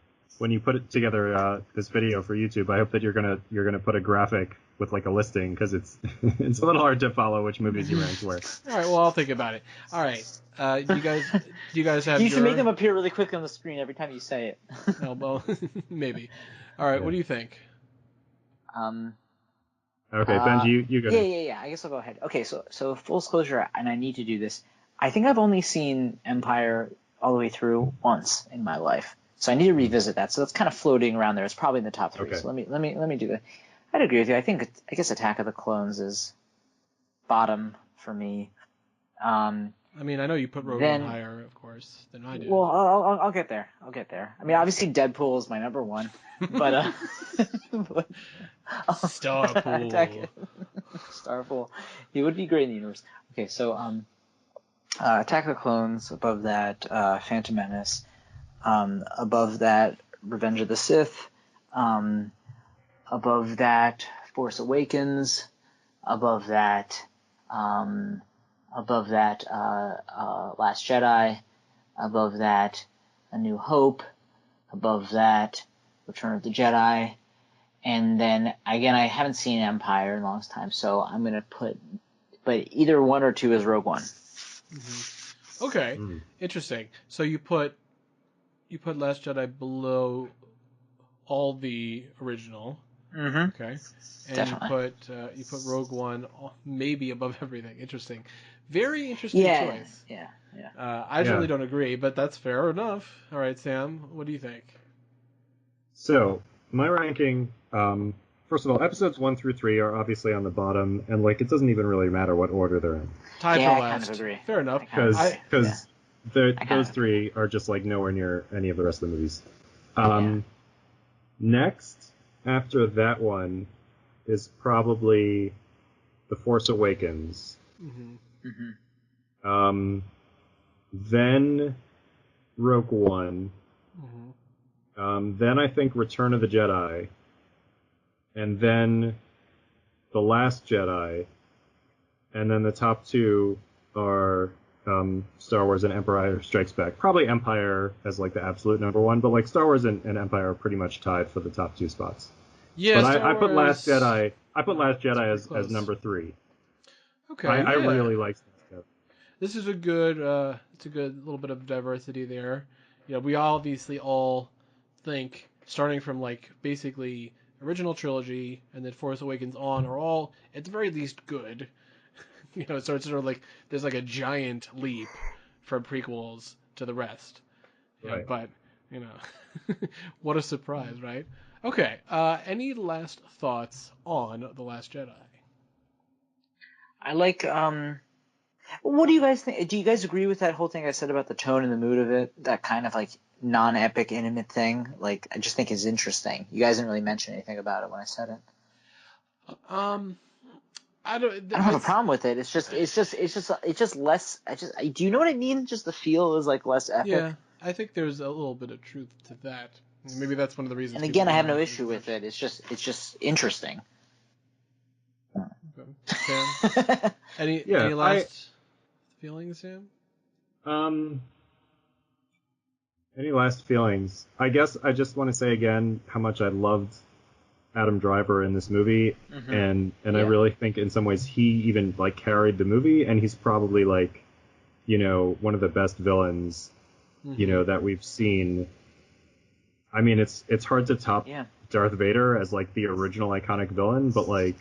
C: put it together this video for YouTube, I hope that you're gonna put a graphic with like a listing, because it's it's a little hard to follow which movies you ranked where.
A: All right, well, I'll think about it. All right, do you guys have?
B: You should make them appear really quick on the screen every time you say it.
A: Oh, well, maybe. All right, what do you think?
C: Okay, Benji, you go.
B: Yeah. I guess I'll go ahead. Okay, so full disclosure, and I need to do this. I think I've only seen Empire all the way through once in my life, so I need to revisit that. So that's kind of floating around there. It's probably in the top 3. Okay. So let me do that. I'd agree with you. I guess Attack of the Clones is bottom for me.
A: I mean, I know you put Rogue One higher, of course, than I do.
B: Well, I'll get there. I mean, obviously Deadpool is my number 1, but
A: Starpool.
B: Starpool. He would be great in the universe. Okay, so Attack of the Clones, above that Phantom Menace, above that Revenge of the Sith, above that Force Awakens, above that Last Jedi, above that A New Hope, above that Return of the Jedi, and then again I haven't seen Empire in a long time, so I'm gonna put, but either 1 or 2 is Rogue One.
A: Mm-hmm. Okay, interesting. So you put Last Jedi below all the original.
B: Mm-hmm.
A: Okay, and
B: definitely.
A: You put Rogue One maybe above everything. Interesting, very interesting choice.
B: Yeah.
A: I really don't agree, but that's fair enough. All right, Sam, what do you think?
C: So my ranking, first of all, episodes 1 through 3 are obviously on the bottom, and like it doesn't even really matter what order they're in.
A: Tied for last.
B: I kind of agree.
A: Fair enough,
C: because those 3 are just like nowhere near any of the rest of the movies. Next, after that one, is probably The Force Awakens. Then Rogue One. Then I think Return of the Jedi. And then The Last Jedi. And then the top 2 are Star Wars and Empire Strikes Back. Probably Empire as like the absolute number 1, but like Star Wars and Empire are pretty much tied for the top 2 spots.
A: Yeah,
C: but I put Last Jedi. I put Last Jedi as number 3.
A: Okay,
C: I really like that.
A: This is a good. It's a good little bit of diversity there. Yeah, we obviously all think, starting from like basically original trilogy and then Force Awakens on, are all at the very least good. So it's sort of like there's like a giant leap from prequels to the rest.
C: Right.
A: But what a surprise, right? Okay. Any last thoughts on The Last Jedi?
B: I like. What do you guys think? Do you guys agree with that whole thing I said about the tone and the mood of it? That kind of like non-epic, intimate thing. Like, I just think is interesting. You guys didn't really mention anything about it when I said it. I don't have a problem with it. It's just less. Do you know what I mean? Just the feel is like less epic.
A: Yeah, I think there's a little bit of truth to that. Maybe that's one of the reasons.
B: And again, I have no issue with it. It's just interesting.
A: Okay. Sam, any last feelings, Sam?
C: Any last feelings? I guess I just want to say again how much I loved Adam Driver in this movie, and I really think in some ways he even like carried the movie, and he's probably like, one of the best villains, that we've seen. I mean, it's hard to top Darth Vader as like the original iconic villain, but like,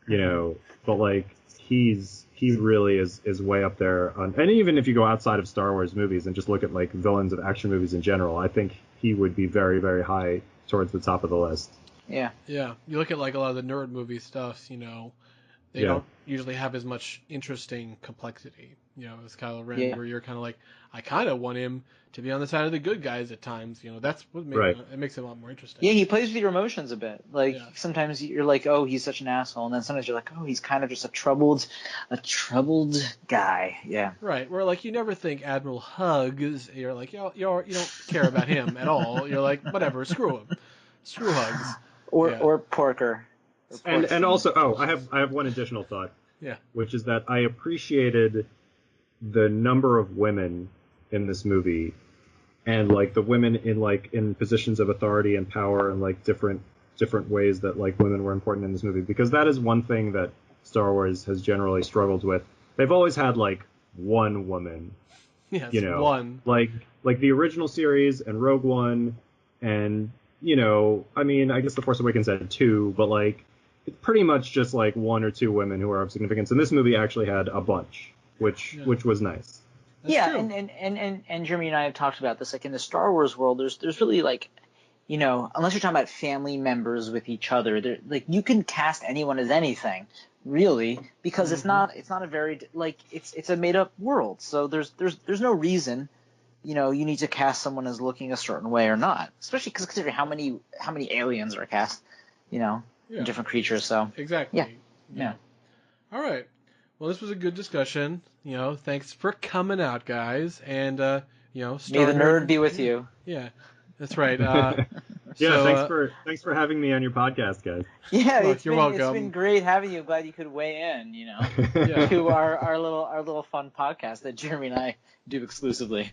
C: you know, but like he really is way up there on, and even if you go outside of Star Wars movies and just look at like villains of action movies in general, I think he would be very, very high towards the top of the list.
B: Yeah.
A: Yeah. You look at like a lot of the nerd movie stuff, you know, they don't usually have as much interesting complexity, you know, as Kylo Ren, where you're kind of like, I kind of want him to be on the side of the good guys at times, you know, that's what it makes it a lot more interesting.
B: Yeah, he plays with your emotions a bit. Like, sometimes you're like, oh, he's such an asshole, and then sometimes you're like, oh, he's kind of just a troubled guy. Yeah.
A: Right, where like you never think Admiral Hugs, you're like, you don't care about him at all. You're like, whatever, screw him. Screw Hugs.
B: Or Porker.
C: And also, I have one additional thought.
A: Yeah.
C: Which is that I appreciated the number of women in this movie, and like the women in positions of authority and power, and like different ways that like women were important in this movie, because that is one thing that Star Wars has generally struggled with. They've always had like one woman.
A: Yes,
C: you know,
A: one.
C: Like the original series and Rogue One, and you know, I mean, I guess The Force Awakens had two, but like it's pretty much just like one or two women who are of significance. And this movie actually had a bunch, which was nice.
B: That's true. And Jeremy and I have talked about this. Like in the Star Wars world, there's really like, you know, unless you're talking about family members with each other, like you can cast anyone as anything, really, because it's not a very like it's a made up world. So there's no reason, you know, you need to cast someone as looking a certain way or not, especially because considering how many aliens are cast, you know.
A: Yeah.
B: Different creatures, so
A: exactly.
B: Yeah.
A: All right. Well, this was a good discussion. You know, thanks for coming out, guys, and you know,
B: may the nerd be with you.
A: Yeah, that's right.
C: Thanks for having me on your podcast, guys.
B: Yeah,
A: you're welcome.
B: It's been great having you. Glad you could weigh in, you know, to our little fun podcast that Jeremy and I do exclusively.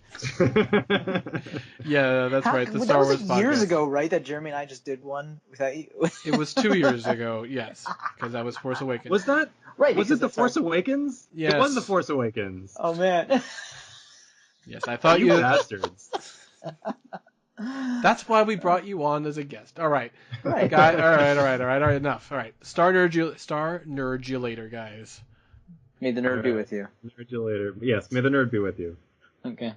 A: Yeah, that's right. The Star Wars podcast.
B: Years ago, right? That Jeremy and I just did one without you.
A: It was 2 years ago, yes, because that was Force Awakens.
C: Was that right? Was it The Force Awakens?
A: Yes.
C: It was The Force Awakens.
B: Oh man.
A: Yes, I thought
C: you bastards.
A: That's why we brought you on as a guest. All right. Right. All right. Enough. All right. Star nerd you later, guys.
B: May the nerd be with you.
C: Nerd you later. Yes, may the nerd be with you.
B: Okay.